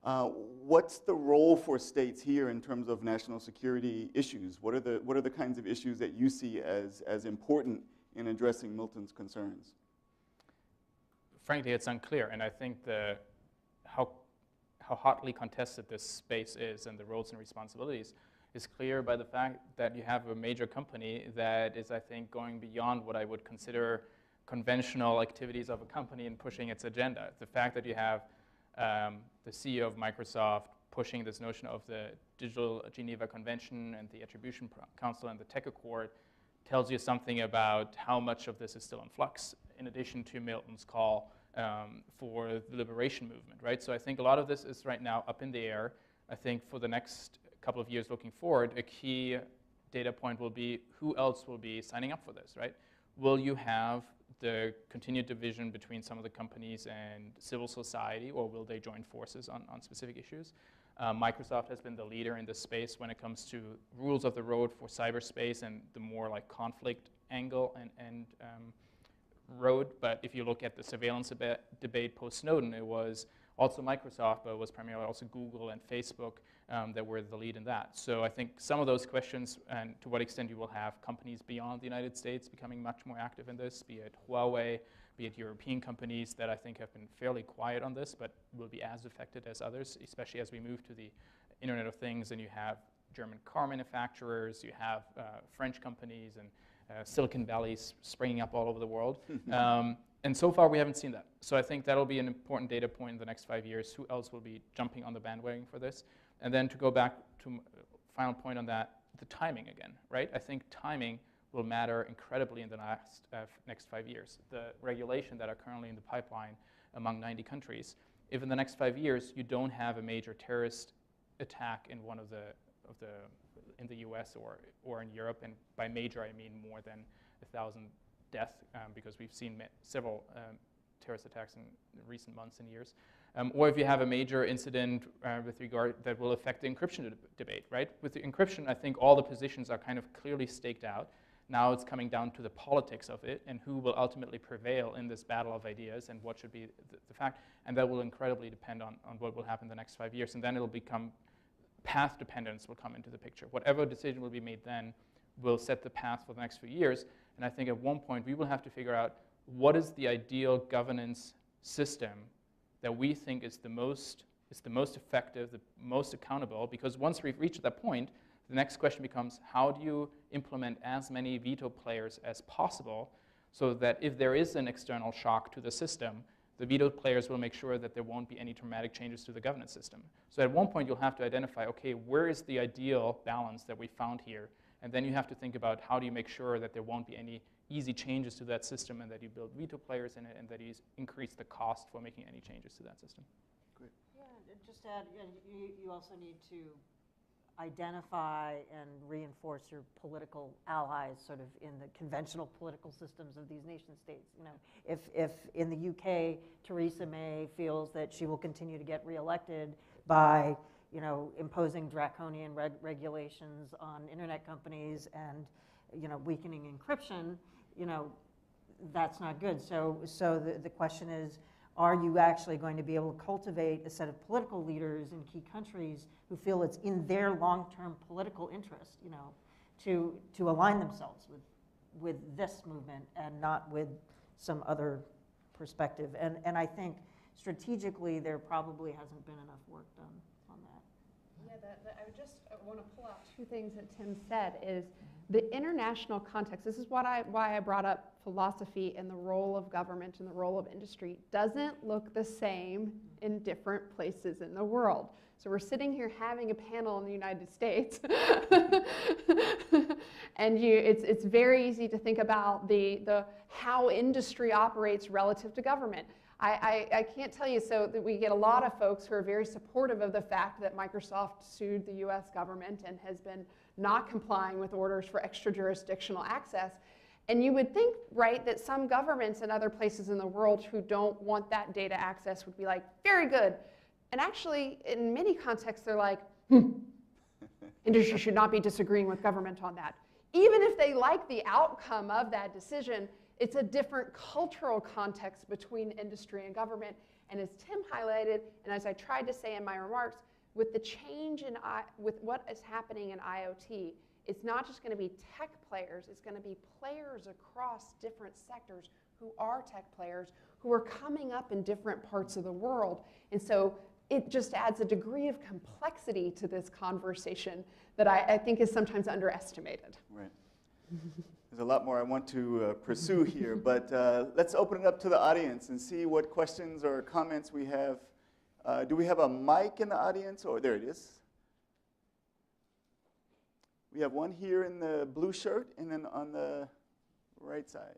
Speaker 2: What's the role for states here in terms of national security issues? What are the kinds of issues that you see as important in addressing Milton's concerns?
Speaker 4: Frankly, it's unclear, and I think how hotly contested this space is and the roles and responsibilities is clear by the fact that you have a major company that is, I think, going beyond what I would consider conventional activities of a company and pushing its agenda. The fact that you have the CEO of Microsoft pushing this notion of the Digital Geneva Convention and the Attribution Council and the Tech Accord tells you something about how much of this is still in flux, in addition to Milton's call for the liberation movement, right? So I think a lot of this is right now up in the air. I think for the next couple of years looking forward, a key data point will be who else will be signing up for this, right? Will you have the continued division between some of the companies and civil society, or will they join forces on specific issues? Microsoft has been the leader in this space when it comes to rules of the road for cyberspace and the more like conflict angle and road. But if you look at the surveillance debate post-Snowden, it was also Microsoft, but it was primarily also Google and Facebook that were the lead in that. So I think some of those questions, and to what extent you will have companies beyond the United States becoming much more active in this, be it Huawei, be it European companies that I think have been fairly quiet on this, but will be as affected as others, especially as we move to the Internet of Things, and you have German car manufacturers, you have French companies, and Silicon Valley springing up all over the world. And so far, we haven't seen that. So I think that'll be an important data point in the next 5 years. Who else will be jumping on the bandwagon for this? And then to go back to final point on that, the timing again, right? I think timing will matter incredibly in the next 5 years. The regulation that are currently in the pipeline among 90 countries. If in the next 5 years you don't have a major terrorist attack in one of the in the US or in Europe, and by major I mean more than 1,000 deaths, because we've seen several terrorist attacks in recent months and years, or if you have a major incident with regard that will affect the encryption debate, right? With the encryption, I think all the positions are kind of clearly staked out. Now it's coming down to the politics of it and who will ultimately prevail in this battle of ideas and what should be the fact, and that will incredibly depend on what will happen in the next 5 years, and then it'll become path dependence will come into the picture. Whatever decision will be made then will set the path for the next few years, and I think at one point we will have to figure out what is the ideal governance system that we think is the most effective, the most accountable, because once we've reached that point, the next question becomes, how do you implement as many veto players as possible so that if there is an external shock to the system, the veto players will make sure that there won't be any dramatic changes to the governance system. So at one point, you'll have to identify, okay, where is the ideal balance that we found here? And then you have to think about how do you make sure that there won't be any easy changes to that system and that you build veto players in it and that you increase the cost for making any changes to that system.
Speaker 2: Great.
Speaker 3: Yeah, and just to add, you also need to identify and reinforce your political allies sort of in the conventional political systems of these nation states. You know, if in the UK, Theresa May feels that she will continue to get reelected by, you know, imposing draconian regulations on internet companies and, you know, weakening encryption, you know, that's not good. So the question is, are you actually going to be able to cultivate a set of political leaders in key countries who feel it's in their long-term political interest, you know, to align themselves with this movement and not with some other perspective? And I think strategically there probably hasn't been enough work done on that.
Speaker 5: Yeah, I would just want to pull out two things that Tim said is the international context. This is why I brought up philosophy and the role of government and the role of industry doesn't look the same in different places in the world. So we're sitting here having a panel in the United States, and it's very easy to think about the how industry operates relative to government. I can't tell you, so that we get a lot of folks who are very supportive of the fact that Microsoft sued the US government and has been not complying with orders for extra-jurisdictional access. And you would think, right, that some governments in other places in the world who don't want that data access would be like, very good. And actually, in many contexts, they're like, industry should not be disagreeing with government on that. Even if they like the outcome of that decision, it's a different cultural context between industry and government. And as Tim highlighted, and as I tried to say in my remarks, with the change with what is happening in IoT, it's not just going to be tech players, it's going to be players across different sectors who are tech players, who are coming up in different parts of the world. And so it just adds a degree of complexity to this conversation that I think is sometimes underestimated.
Speaker 2: Right. There's a lot more I want to pursue here, but let's open it up to the audience and see what questions or comments we have. Do we have a mic in the audience? Oh, there it is. We have one here in the blue shirt and then on the right side.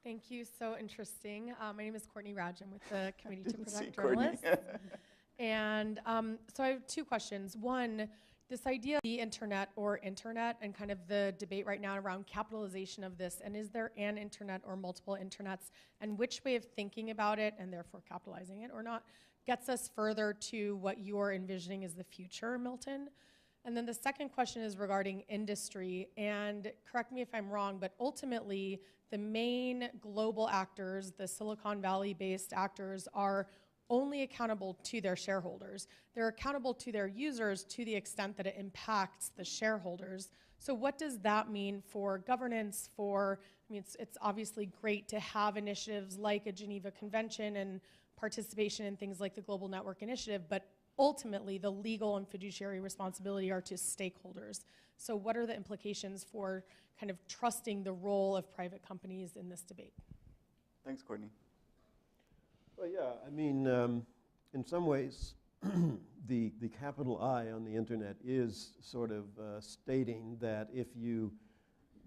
Speaker 6: Thank you, so interesting. My name is Courtney Radge. I'm with the Committee to Protect
Speaker 2: Courtney.
Speaker 6: Journalists. And so I have two questions. One, this idea of the internet or internet and kind of the debate right now around capitalization of this, and is there an internet or multiple internets, and which way of thinking about it and therefore capitalizing it or not gets us further to what you're envisioning as the future, Milton? And then the second question is regarding industry, and correct me if I'm wrong, but ultimately the main global actors, the Silicon Valley-based actors, are only accountable to their shareholders. They're accountable to their users to the extent that it impacts the shareholders. So what does that mean for governance, I mean, it's obviously great to have initiatives like a Geneva Convention and participation in things like the Global Network Initiative, but ultimately the legal and fiduciary responsibility are to stakeholders. So what are the implications for kind of trusting the role of private companies in this debate?
Speaker 2: Thanks, Courtney.
Speaker 1: Well, yeah, I mean, in some ways, the capital I on the internet is sort of stating that if you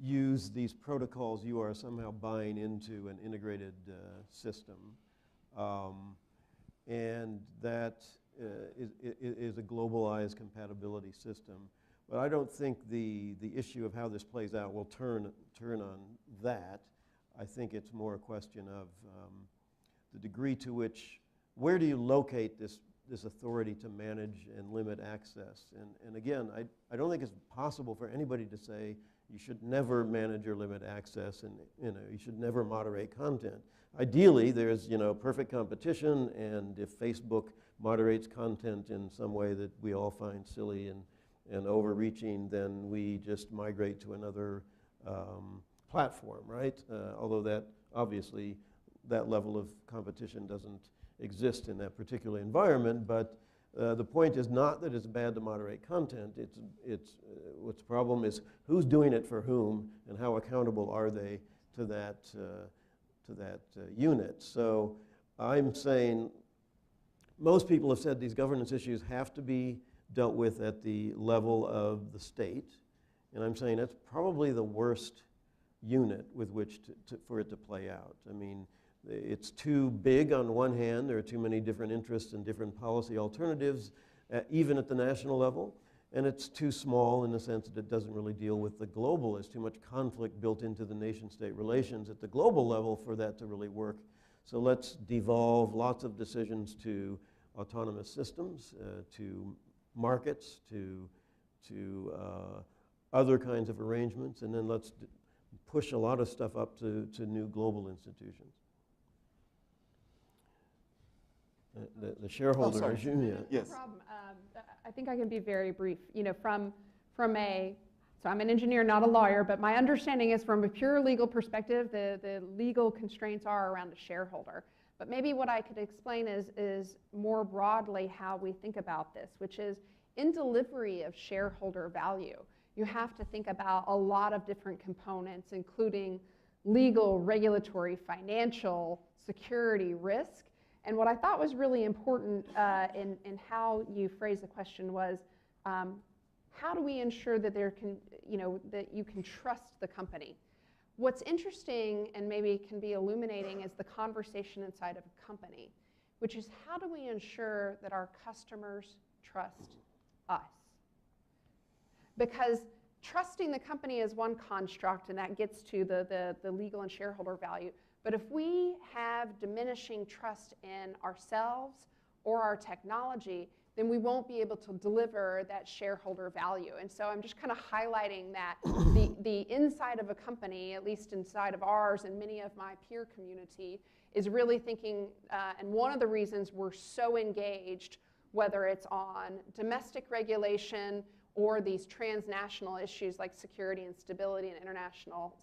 Speaker 1: use these protocols, you are somehow buying into an integrated system. And that is a globalized compatibility system. But I don't think the issue of how this plays out will turn on that. I think it's more a question of the degree to which, where do you locate this authority to manage and limit access? And again, I don't think it's possible for anybody to say you should never manage or limit access, and you should never moderate content. Ideally, there's perfect competition, and if Facebook moderates content in some way that we all find silly and overreaching, then we just migrate to another platform, right? Although that obviously that level of competition doesn't exist in that particular environment, but the point is not that it's bad to moderate content. It's what's the problem is who's doing it for whom, and how accountable are they to that unit. So I'm saying most people have said these governance issues have to be dealt with at the level of the state, and I'm saying that's probably the worst unit with which for it to play out. I mean, it's too big on one hand. There are too many different interests and different policy alternatives, even at the national level. And it's too small in the sense that it doesn't really deal with the global. There's too much conflict built into the nation-state relations at the global level for that to really work. So let's devolve lots of decisions to autonomous systems, to markets, to other kinds of arrangements, and then let's push a lot of stuff up to new global institutions. The shareholder issue, yeah.
Speaker 2: Yes.
Speaker 5: No problem. I think I can be very brief. So I'm an engineer, not a lawyer, but my understanding is from a pure legal perspective, the legal constraints are around a shareholder. But maybe what I could explain is more broadly how we think about this, which is in delivery of shareholder value, you have to think about a lot of different components, including legal, regulatory, financial, security, risk. And what I thought was really important in how you phrased the question was, how do we ensure that that you can trust the company? What's interesting and maybe can be illuminating is the conversation inside of a company, which is how do we ensure that our customers trust us? Because trusting the company is one construct, and that gets to the legal and shareholder value. But if we have diminishing trust in ourselves or our technology, then we won't be able to deliver that shareholder value. And so I'm just kind of highlighting that the inside of a company, at least inside of ours and many of my peer community, is really thinking, and one of the reasons we're so engaged, whether it's on domestic regulation or these transnational issues like security and stability and international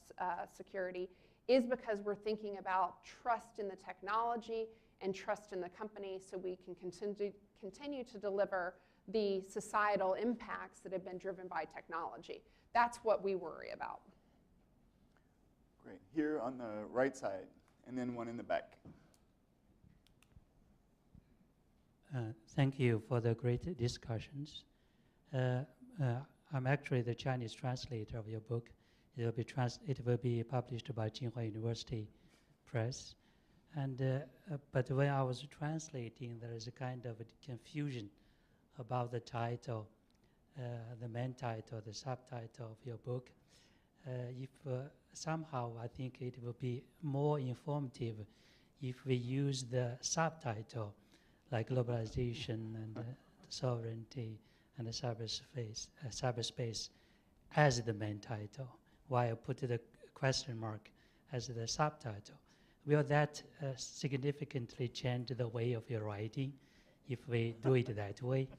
Speaker 5: security, is because we're thinking about trust in the technology and trust in the company so we can continue to deliver the societal impacts that have been driven by technology. That's what we worry about.
Speaker 2: Great. Here on the right side, and then one in the back.
Speaker 7: Thank you for the great discussions. I'm actually the Chinese translator of your book. It will be published by Tsinghua University Press. And but when I was translating, there is a kind of a confusion about the title, the main title, the subtitle of your book. If somehow I think it will be more informative if we use the subtitle, like globalization and sovereignty and the cyberspace as the main title, while I put the question mark as the subtitle. Will that significantly change the way of your writing if we do it that way?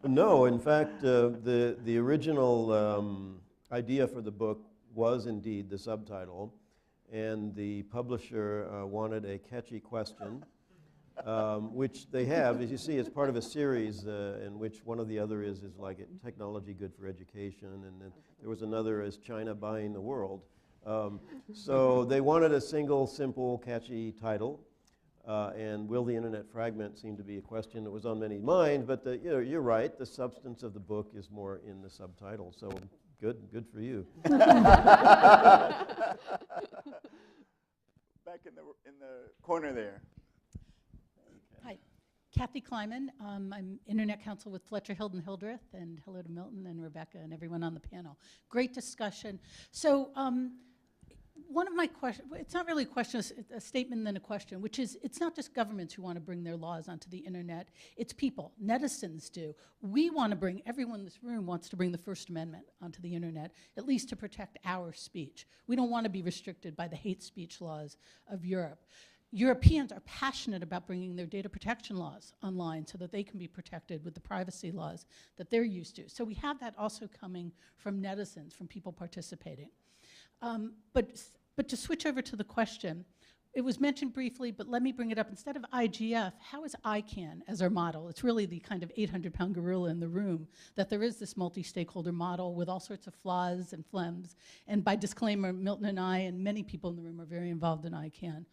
Speaker 1: No, in fact, the original idea for the book was indeed the subtitle, and the publisher wanted a catchy question, which they have. As you see, it's part of a series in which one of the other is like technology good for education, and then there was another as China buying the world. So they wanted a single, simple, catchy title, and will the Internet fragment seemed to be a question that was on many minds, but you're right, the substance of the book is more in the subtitle. So Good for you.
Speaker 2: Back in the corner there.
Speaker 8: Hi, Kathy Kleiman. I'm Internet Counsel with Fletcher Hilden Hildreth, and hello to Milton and Rebecca and everyone on the panel. Great discussion. So one of my questions, it's not really a question, it's a statement and then a question, which is it's not just governments who want to bring their laws onto the internet, it's people. Netizens do. We want to bring, everyone in this room wants to bring the First Amendment onto the internet, at least to protect our speech. We don't want to be restricted by the hate speech laws of Europe. Europeans are passionate about bringing their data protection laws online so that they can be protected with the privacy laws that they're used to. So we have that also coming from netizens, from people participating. But to switch over to the question, it was mentioned briefly, but let me bring it up. Instead of IGF, how is ICANN as our model? It's really the kind of 800-pound gorilla in the room, that there is this multi-stakeholder model with all sorts of flaws and phlegms. And by disclaimer, Milton and I and many people in the room are very involved in ICANN.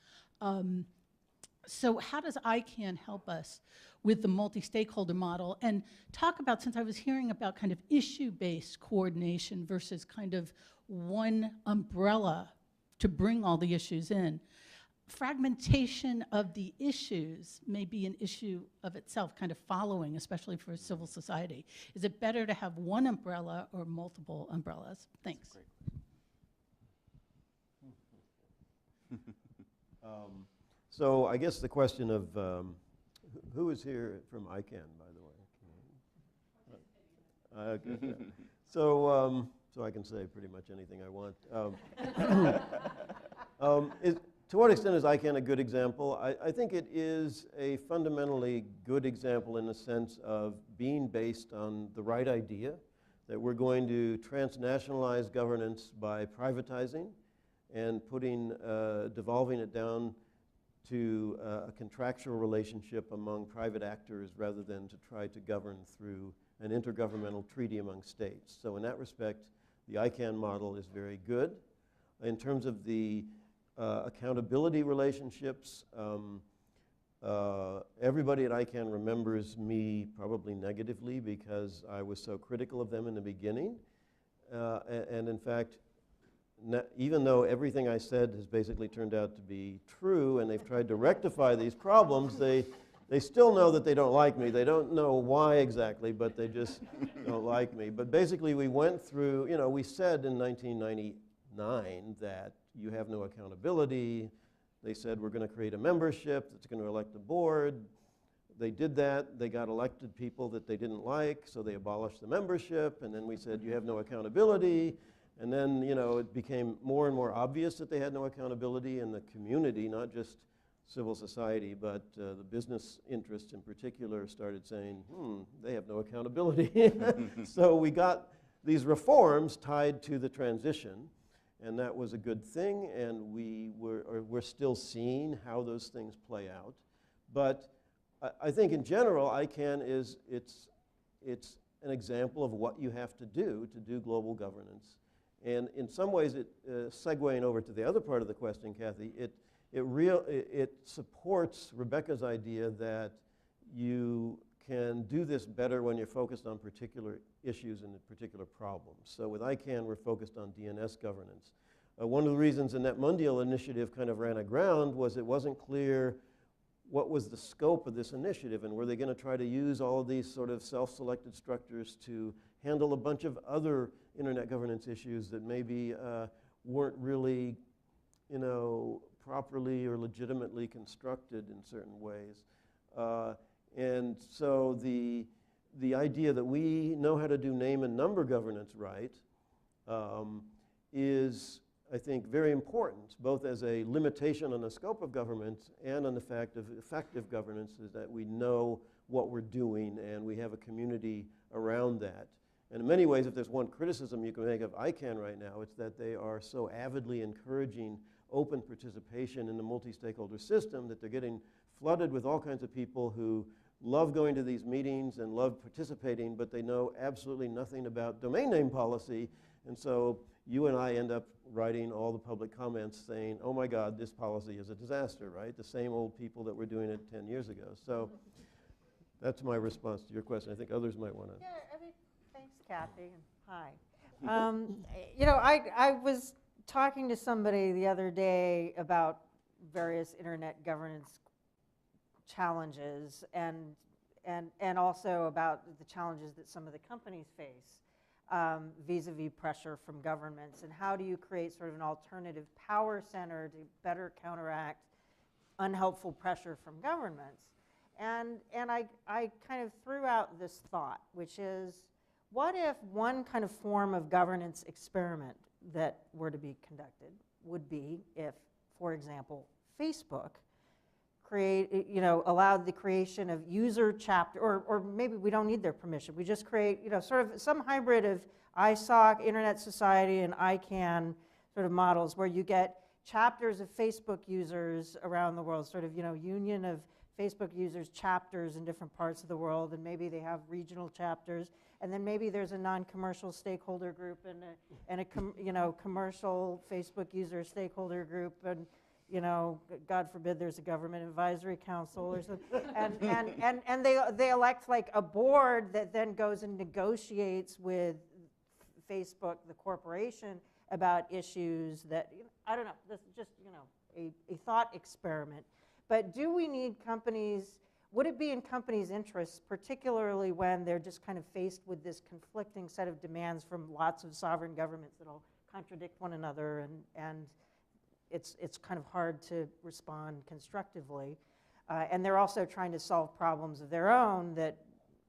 Speaker 8: So how does ICANN help us with the multi-stakeholder model? And talk about, since I was hearing about kind of issue-based coordination versus kind of one umbrella to bring all the issues in, fragmentation of the issues may be an issue of itself, kind of following, especially for civil society. Is it better to have one umbrella or multiple umbrellas? Thanks.
Speaker 1: So I guess the question of who is here from ICANN, by the way? Okay, yeah. So I can say pretty much anything I want. To what extent is ICANN a good example? I think it is a fundamentally good example in the sense of being based on the right idea, that we're going to transnationalize governance by privatizing and devolving it down to a contractual relationship among private actors rather than to try to govern through an intergovernmental treaty among states. So in that respect, the ICANN model is very good. In terms of the accountability relationships, everybody at ICANN remembers me probably negatively because I was so critical of them in the beginning. And in fact, even though everything I said has basically turned out to be true and they've tried to rectify these problems, they still know that they don't like me. They don't know why exactly, but they just don't like me. But basically we went through, we said in 1999 that you have no accountability. They said we're going to create a membership that's going to elect a board. They did that. They got elected people that they didn't like, so they abolished the membership. And then we said you have no accountability. And then, it became more and more obvious that they had no accountability in the community, not just civil society, but the business interests in particular started saying, they have no accountability. So we got these reforms tied to the transition, and that was a good thing, and we're still seeing how those things play out. But I think in general, ICANN it's an example of what you have to do global governance. And in some ways, segueing over to the other part of the question, Kathy, it supports Rebecca's idea that you can do this better when you're focused on particular issues and particular problems. So with ICANN, we're focused on DNS governance. One of the reasons the Net Mundial initiative kind of ran aground was it wasn't clear what was the scope of this initiative, and were they going to try to use all of these sort of self-selected structures to handle a bunch of other internet governance issues that maybe weren't really, properly or legitimately constructed in certain ways. And so the idea that we know how to do name and number governance right is, I think, very important, both as a limitation on the scope of government and on the fact of effective governance, is that we know what we're doing and we have a community around that. And in many ways, if there's one criticism you can make of ICANN right now, it's that they are so avidly encouraging open participation in the multi-stakeholder system that they're getting flooded with all kinds of people who love going to these meetings and love participating, but they know absolutely nothing about domain name policy. And so you and I end up writing all the public comments saying, oh my God, this policy is a disaster, right? The same old people that were doing it 10 years ago. So that's my response to your question. I think others might want to.
Speaker 3: Yeah, thanks, Kathy, and hi. You know, I was talking to somebody the other day about various internet governance challenges and also about the challenges that some of the companies face vis-a-vis pressure from governments, and how do you create sort of an alternative power center to better counteract unhelpful pressure from governments. And I kind of threw out this thought, which is, what if one kind of form of governance experiment that were to be conducted would be if, for example, Facebook allowed the creation of user chapter, or maybe we don't need their permission. We just create, sort of some hybrid of ISOC, Internet Society, and ICANN sort of models where you get chapters of Facebook users around the world, sort of, union of Facebook users, chapters in different parts of the world, and maybe they have regional chapters, and then maybe there's a non-commercial stakeholder group and a commercial Facebook user stakeholder group, and God forbid there's a government advisory council or something, and they elect like a board that then goes and negotiates with Facebook, the corporation, about issues that, I don't know, this is just, a thought experiment. But do we need companies, would it be in companies' interests, particularly when they're just kind of faced with this conflicting set of demands from lots of sovereign governments that all contradict one another, and it's kind of hard to respond constructively. And they're also trying to solve problems of their own that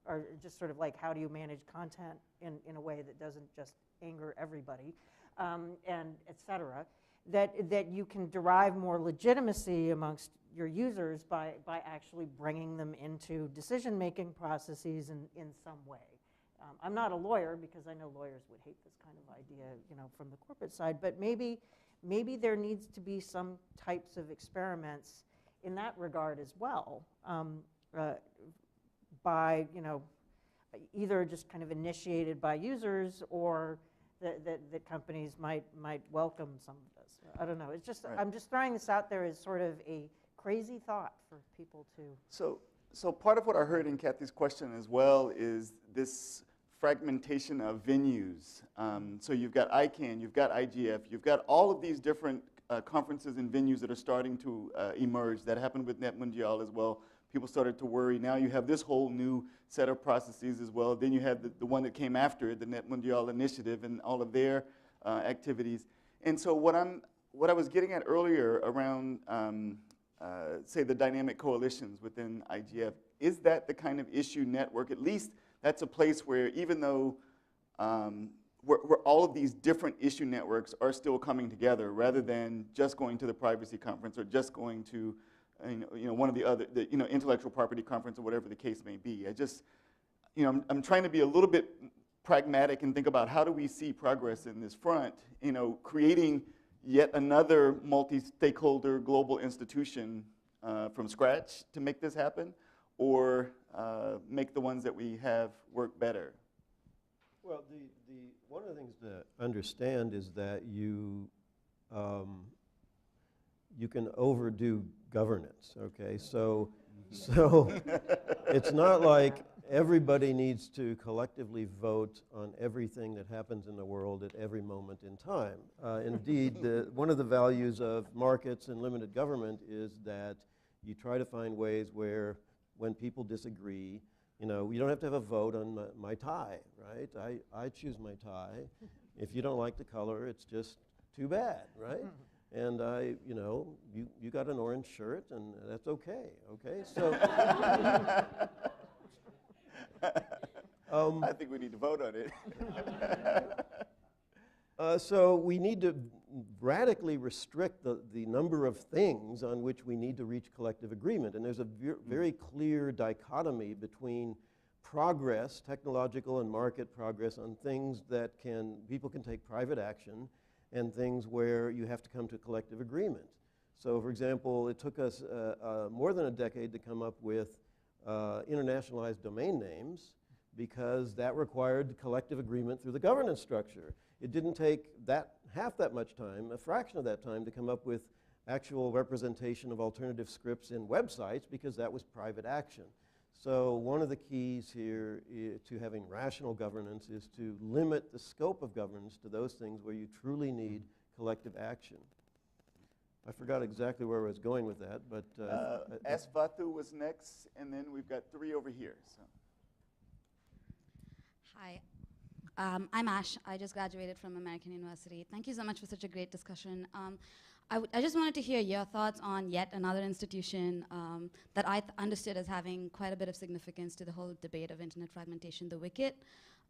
Speaker 3: are just sort of like, how do you manage content in a way that doesn't just anger everybody, and et cetera, that you can derive more legitimacy amongst your users by actually bringing them into decision-making processes in some way. I'm not a lawyer, because I know lawyers would hate this kind of idea, from the corporate side, but maybe there needs to be some types of experiments in that regard as well, by, either just kind of initiated by users, or that companies might welcome some of this. I don't know. It's just, right. I'm just throwing this out there as sort of a crazy thought for people to.
Speaker 2: So part of what I heard in Kathy's question as well is this fragmentation of venues. So you've got ICANN, you've got IGF, you've got all of these different conferences and venues that are starting to emerge. That happened with NetMundial as well. People started to worry. Now you have this whole new set of processes as well. Then you have the one that came after it, the NetMundial initiative, and all of their activities. And so what I was getting at earlier around, say, the dynamic coalitions within IGF, is that the kind of issue network? At least that's a place where, even though where all of these different issue networks are still coming together, rather than just going to the privacy conference or just going to one of the other, intellectual property conference or whatever the case may be. I just, I'm trying to be a little bit pragmatic and think about how do we see progress in this front, creating yet another multi-stakeholder global institution from scratch to make this happen, or make the ones that we have work better.
Speaker 1: Well, one of the things to understand is that you can overdo governance, okay? So it's not like everybody needs to collectively vote on everything that happens in the world at every moment in time. Indeed, one of the values of markets and limited government is that you try to find ways where, when people disagree, you don't have to have a vote on my tie, right? I choose my tie. If you don't like the color, it's just too bad, right? And you got an orange shirt, and that's okay, okay? So,
Speaker 2: I think we need to vote on it.
Speaker 1: So we need to radically restrict the number of things on which we need to reach collective agreement. And there's a very clear dichotomy between progress, technological and market progress, on things that people can take private action, and things where you have to come to collective agreement. So, for example, it took us more than a decade to come up with internationalized domain names, because that required collective agreement through the governance structure. It didn't take half that much time, a fraction of that time, to come up with actual representation of alternative scripts in websites, because that was private action. So one of the keys here to having rational governance is to limit the scope of governance to those things where you truly need collective action. I forgot exactly where I was going with that, but...
Speaker 2: Asfatu was next, and then we've got 3 over here. So.
Speaker 9: Hi, I'm Ash. I just graduated from American University. Thank you so much for such a great discussion. I just wanted to hear your thoughts on yet another institution that I understood as having quite a bit of significance to the whole debate of internet fragmentation, the Wicket.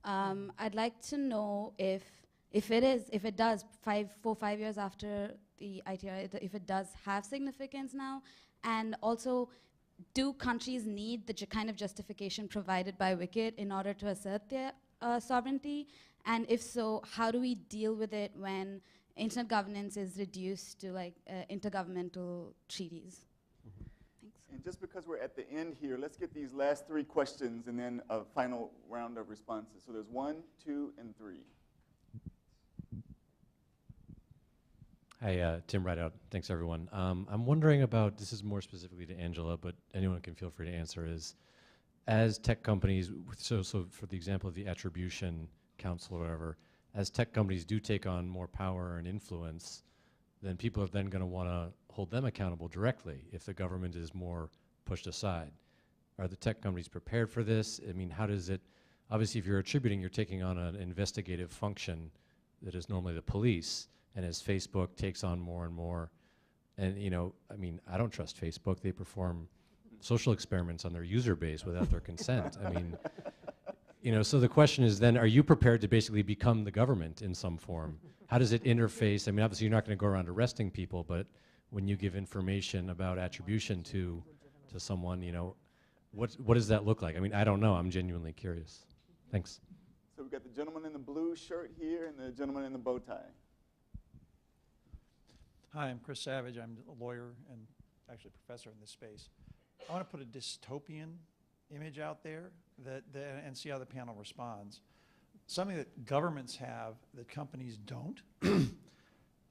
Speaker 9: I'd like to know if it does, 5 years after the ITR, if it does have significance now, and also, do countries need the kind of justification provided by Wicket in order to assert their sovereignty? And if so, how do we deal with it when internet governance is reduced to like intergovernmental treaties? Thanks.
Speaker 2: And just because we're at the end here, let's get these last 3 questions and then a final round of responses. So there's 1, 2, and 3.
Speaker 10: Hi, Tim Rideout. Thanks, everyone. I'm wondering about, this is more specifically to Angela, but anyone can feel free to answer, is as tech companies, so for the example of the Attribution Council or whatever, as tech companies do take on more power and influence, then people are then going to want to hold them accountable directly if the government is more pushed aside. Are the tech companies prepared for this? I mean, how does it, obviously if you're attributing, you're taking on an investigative function that is normally the police. And as Facebook takes on more and more, and you know, I mean, I don't trust Facebook. They perform social experiments on their user base without their consent. I mean, you know, so the question is then, are you prepared to basically become the government in some form? How does it interface? I mean, obviously you're not going to go around arresting people, but when you give information about attribution to someone, you know, what does that look like? I mean, I don't know. I'm genuinely curious. Thanks.
Speaker 2: So we've got the gentleman in the blue shirt here and the gentleman in the bow tie.
Speaker 11: Hi, I'm Chris Savage. I'm a lawyer and actually a professor in this space. I want to put a dystopian image out there and see how the panel responds. Something that governments have that companies don't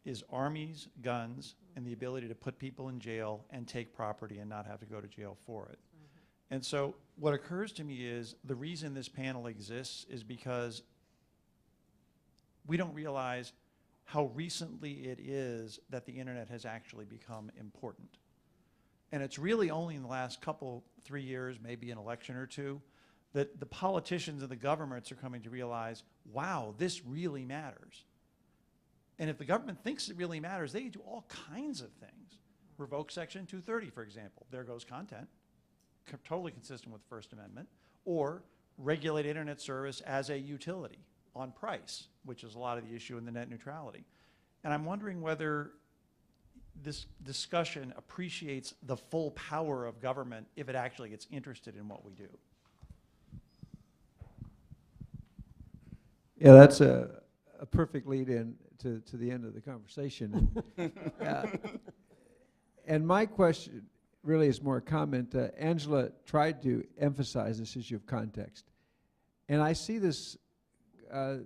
Speaker 11: is armies, guns, and the ability to put people in jail and take property and not have to go to jail for it. And so what occurs to me is the reason this panel exists is because we don't realize how recently it is that the internet has actually become important. And it's really only in the last 3 years, maybe an election or two, that the politicians and the governments are coming to realize, wow, this really matters. And if the government thinks it really matters, they do all kinds of things. Revoke Section 230, for example. There goes content, totally consistent with the First Amendment. Or regulate internet service as a utility on price, which is a lot of the issue in the net neutrality. And I'm wondering whether this discussion appreciates the full power of government if it actually gets interested in what we do.
Speaker 12: Yeah, that's a perfect lead in to the end of the conversation. And my question really is more a comment. Angela tried to emphasize this issue of context. And I see this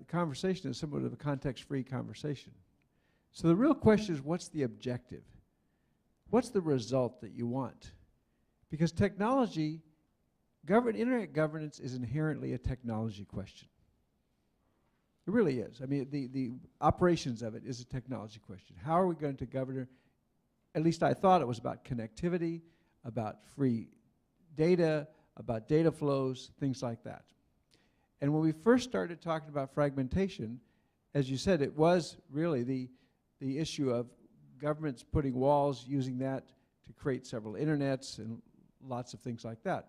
Speaker 12: conversation as somewhat of a context-free conversation. So the real question is, what's the objective? What's the result that you want? Because technology, internet governance is inherently a technology question. It really is. I mean, the operations of it is a technology question. How are we going to govern? At least I thought it was about connectivity, about free data, about data flows, things like that. And when we first started talking about fragmentation, as you said, it was really the issue of governments putting walls, using that to create several internets and lots of things like that.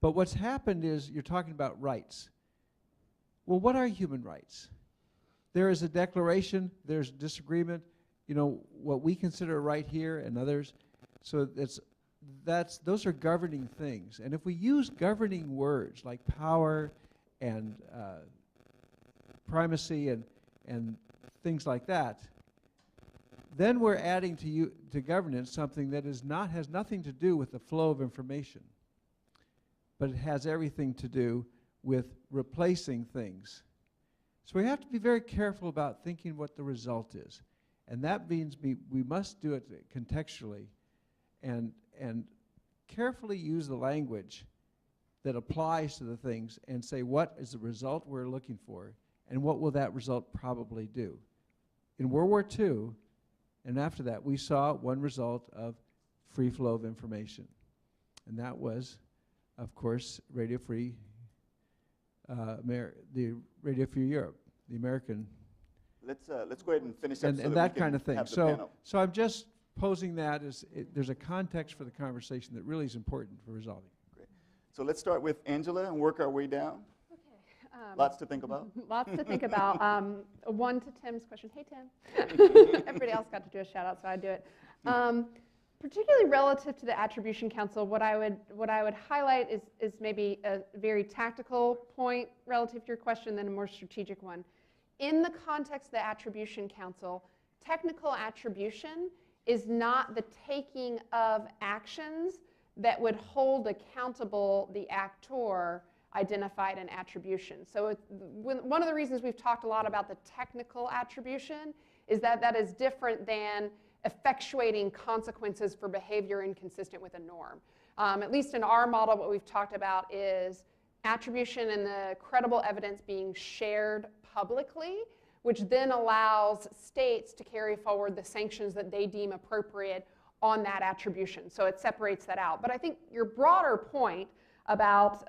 Speaker 12: But what's happened is you're talking about rights. Well, what are human rights? There is a declaration, there's disagreement, you know, what we consider a right here and others. So those are governing things. And if we use governing words like power and primacy and things like that, then we're adding to governance something that has nothing to do with the flow of information, but it has everything to do with replacing things. So we have to be very careful about thinking what the result is. And that means we must do it contextually and carefully use the language that applies to the things and say what is the result we're looking for and what will that result probably do. In World War II and after that, we saw one result of free flow of information. And that was, of course, Radio Free, the Radio Free Europe, the American.
Speaker 2: Let's go ahead and finish up
Speaker 12: And,
Speaker 2: so
Speaker 12: and
Speaker 2: that
Speaker 12: that
Speaker 2: we
Speaker 12: kind
Speaker 2: can
Speaker 12: of thing.
Speaker 2: have the
Speaker 12: So,
Speaker 2: panel.
Speaker 12: so I'm just posing that as there's a context for the conversation that really is important for resolving.
Speaker 2: Great. So let's start with Angela and work our way down. Lots to think about.
Speaker 5: Lots to think about. One to Tim's question. Hey, Tim. Everybody else got to do a shout out, so I do it. Particularly relative to the Attribution Council, what I would highlight is maybe a very tactical point relative to your question, then a more strategic one. In the context of the Attribution Council, technical attribution is not the taking of actions that would hold accountable the actor identified in attribution. So one of the reasons we've talked a lot about the technical attribution is that that is different than effectuating consequences for behavior inconsistent with a norm. At least in our model, what we've talked about is attribution and the credible evidence being shared publicly, which then allows states to carry forward the sanctions that they deem appropriate on that attribution. So it separates that out. But I think your broader point about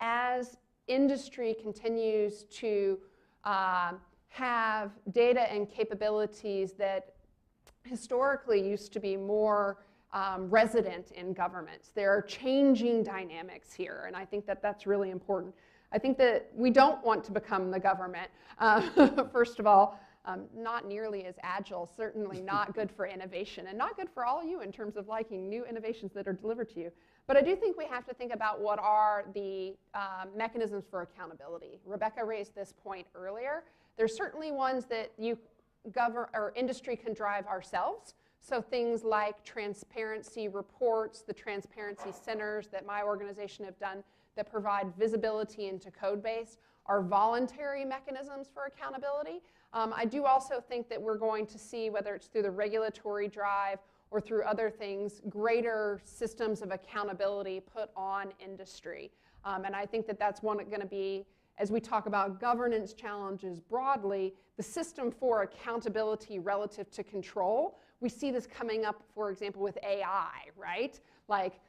Speaker 5: as industry continues to have data and capabilities that historically used to be more resident in governments. There are changing dynamics here, and I think that that's really important. I think that we don't want to become the government, first of all. Not nearly as agile, certainly not good for innovation, and not good for all you in terms of liking new innovations that are delivered to you. But I do think we have to think about what are the mechanisms for accountability. Rebecca raised this point earlier. There's certainly ones that industry can drive ourselves. So things like transparency reports, the transparency centers that my organization have done that provide visibility into code base are voluntary mechanisms for accountability. I do also think that we're going to see, whether it's through the regulatory drive or through other things, greater systems of accountability put on industry. And I think that that's going to be, as we talk about governance challenges broadly, the system for accountability relative to control. We see this coming up, for example, with AI, right? Like,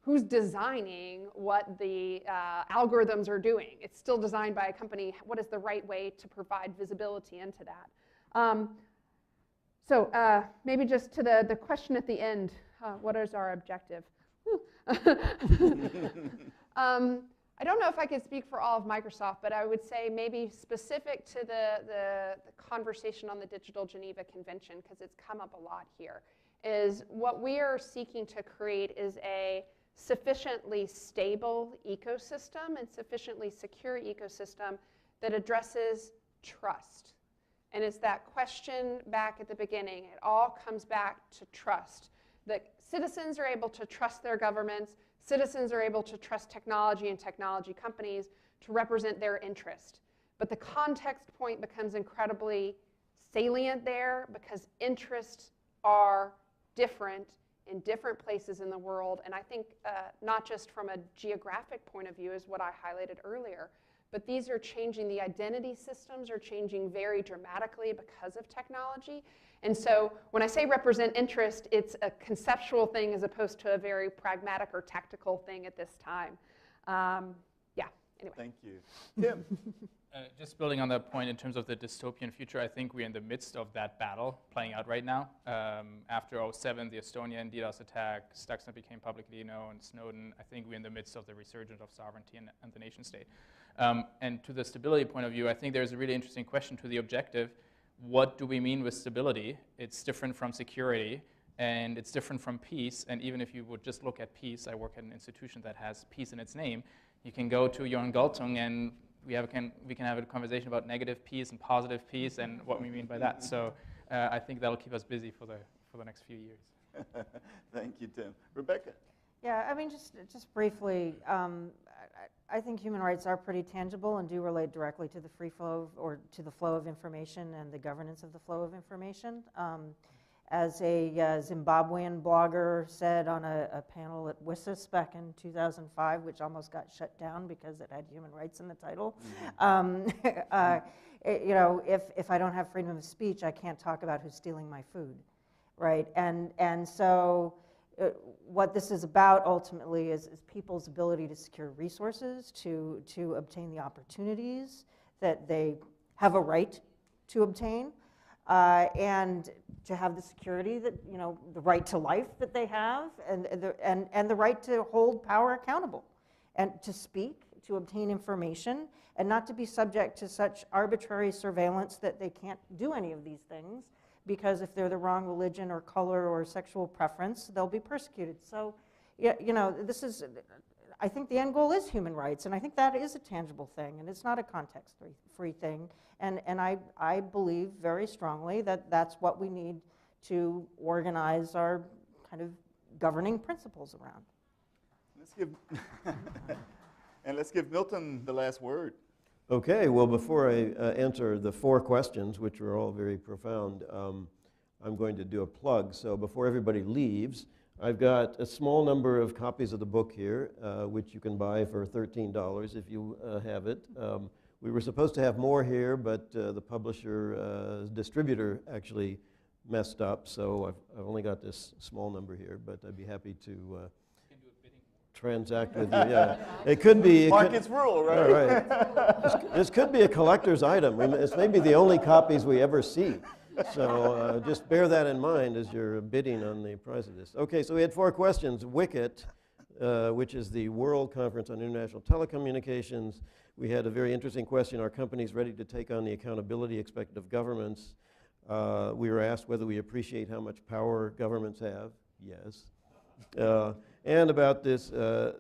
Speaker 5: who's designing what the algorithms are doing? It's still designed by a company. What is the right way to provide visibility into that? So maybe just to the question at the end, what is our objective? I don't know if I could speak for all of Microsoft, but I would say maybe specific to the conversation on the Digital Geneva Convention, because it's come up a lot here, is what we are seeking to create is a sufficiently stable ecosystem and sufficiently secure ecosystem that addresses trust. And it's that question back at the beginning. It all comes back to trust. That citizens are able to trust their governments, citizens are able to trust technology and technology companies to represent their interest. But the context point becomes incredibly salient there because interests are different in different places in the world. And I think not just from a geographic point of view is what I highlighted earlier, but these are changing. The identity systems are changing very dramatically because of technology. And so when I say represent interest, it's a conceptual thing as opposed to a very pragmatic or tactical thing at this time. Yeah, anyway.
Speaker 2: Thank you. Tim.
Speaker 4: Just building on that point in terms of the dystopian future, I think we're in the midst of that battle playing out right now. After 2007, the Estonian DDoS attack, Stuxnet became publicly known, Snowden, I think we're in the midst of the resurgence of sovereignty and the nation state. And to the stability point of view, I think there's a really interesting question to the objective. What do we mean with stability? It's different from security, and it's different from peace. And even if you would just look at peace, I work at an institution that has peace in its name. You can go to Jörn Galtung and we can have a conversation about negative peace and positive peace and what we mean by that. So I think that'll keep us busy for the next few years.
Speaker 2: Thank you, Tim. Rebecca.
Speaker 3: Yeah, I mean, just briefly, I think human rights are pretty tangible and do relate directly to the free flow or to the flow of information and the governance of the flow of information. As a Zimbabwean blogger said on a panel at WSIS back in 2005, which almost got shut down because it had human rights in the title, you know, if I don't have freedom of speech, I can't talk about who's stealing my food, right? And so what this is about ultimately is people's ability to secure resources, to obtain the opportunities that they have a right to obtain, and to have the security that, you know, the right to life that they have, and the right to hold power accountable, and to speak, to obtain information, and not to be subject to such arbitrary surveillance that they can't do any of these things, because if they're the wrong religion or color or sexual preference, they'll be persecuted. So, yeah, you know, this is, I think the end goal is human rights, and I think that is a tangible thing, and it's not a context-free thing. And I believe very strongly that that's what we need to organize our kind of governing principles around.
Speaker 2: Let's give Milton the last word.
Speaker 1: Okay, well, before I answer the 4 questions, which were all very profound, I'm going to do a plug. So before everybody leaves, I've got a small number of copies of the book here, which you can buy for $13 if you have it. We were supposed to have more here, but the publisher, distributor actually messed up, so I've only got this small number here, but I'd be happy to transact with you. Yeah, it could be.
Speaker 2: Markets rule, right?
Speaker 1: Right. This could be a collector's item. It's maybe the only copies we ever see. So just bear that in mind as you're bidding on the price of this. Okay, so we had 4 questions. WICIT, which is the World Conference on International Telecommunications. We had a very interesting question: are companies ready to take on the accountability expected of governments? We were asked whether we appreciate how much power governments have. Yes. And about this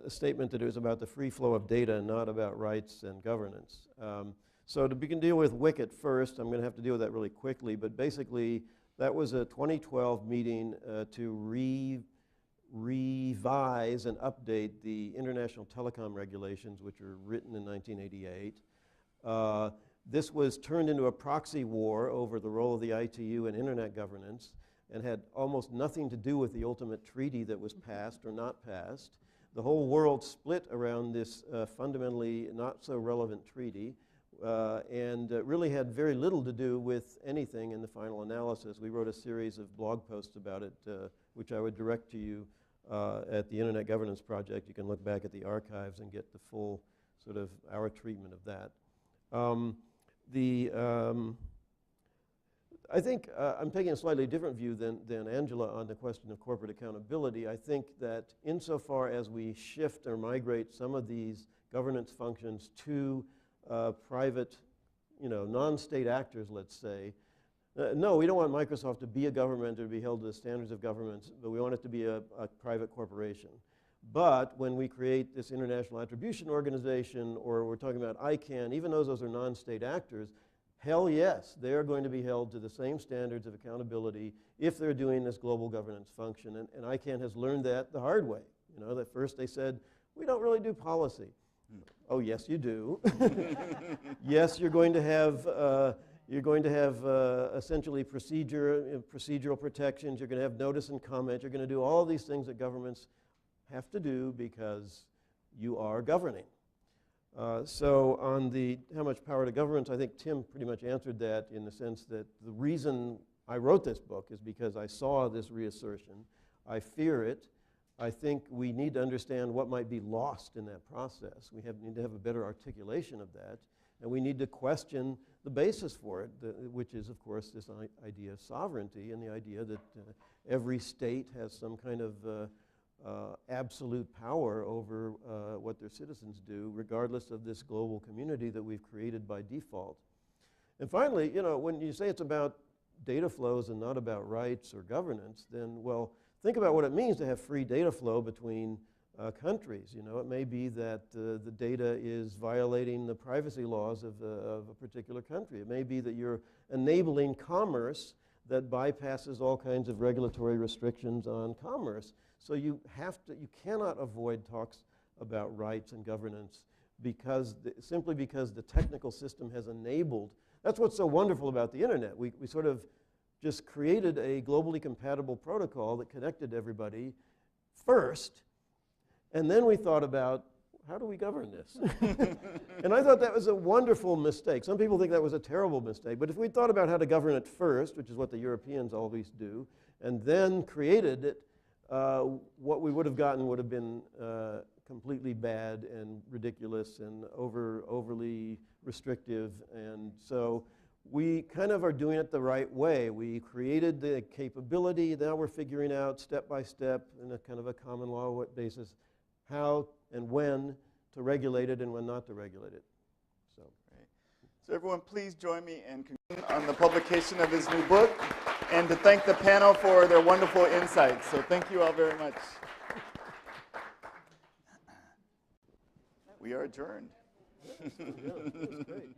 Speaker 1: statement that it was about the free flow of data and not about rights and governance. So to begin deal with WICIT first, I'm going to have to deal with that really quickly, but basically that was a 2012 meeting to revise and update the international telecom regulations, which were written in 1988. This was turned into a proxy war over the role of the ITU in internet governance, and had almost nothing to do with the ultimate treaty that was passed or not passed. The whole world split around this fundamentally not so relevant treaty, and really had very little to do with anything in the final analysis. We wrote a series of blog posts about it, which I would direct to you at the Internet Governance Project. You can look back at the archives and get the full sort of our treatment of that. I think I'm taking a slightly different view than Angela on the question of corporate accountability. I think that insofar as we shift or migrate some of these governance functions to private, you know, non-state actors, let's say, no, we don't want Microsoft to be a government or to be held to the standards of governments, but we want it to be a private corporation. But when we create this international attribution organization, or we're talking about ICANN, even though those are non-state actors, hell yes, they are going to be held to the same standards of accountability if they're doing this global governance function. And ICANN has learned that the hard way. You know, at first they said, we don't really do policy. Oh, yes, you do. Yes, you're going to have essentially procedural protections. You're going to have notice and comment. You're going to do all these things that governments have to do because you are governing. So on the how much power to governments, I think Tim pretty much answered that in the sense that the reason I wrote this book is because I saw this reassertion. I fear it. I think we need to understand what might be lost in that process. We need to have a better articulation of that, and we need to question the basis for it, which is, of course, this idea of sovereignty and the idea that every state has some kind of absolute power over what their citizens do, regardless of this global community that we've created by default. And finally, you know, when you say it's about data flows and not about rights or governance, then, well, think about what it means to have free data flow between countries. You know, it may be that the data is violating the privacy laws of a particular country. It may be that you're enabling commerce that bypasses all kinds of regulatory restrictions on commerce. So you cannot avoid talks about rights and governance simply because the technical system has enabled. That's what's so wonderful about the internet. We sort of just created a globally compatible protocol that connected everybody first, and then we thought about, how do we govern this? And I thought that was a wonderful mistake. Some people think that was a terrible mistake, but if we thought about how to govern it first, which is what the Europeans always do, and then created it, what we would have gotten would have been completely bad and ridiculous and overly restrictive. And so we kind of are doing it the right way. We created the capability, now we're figuring out step by step in a kind of a common law basis how and when to regulate it and when not to regulate it. So,
Speaker 2: Great. So everyone, please join me in congratulating on the publication of his new book, and to thank the panel for their wonderful insights. So thank you all very much. We are adjourned.
Speaker 1: Yeah, that was great.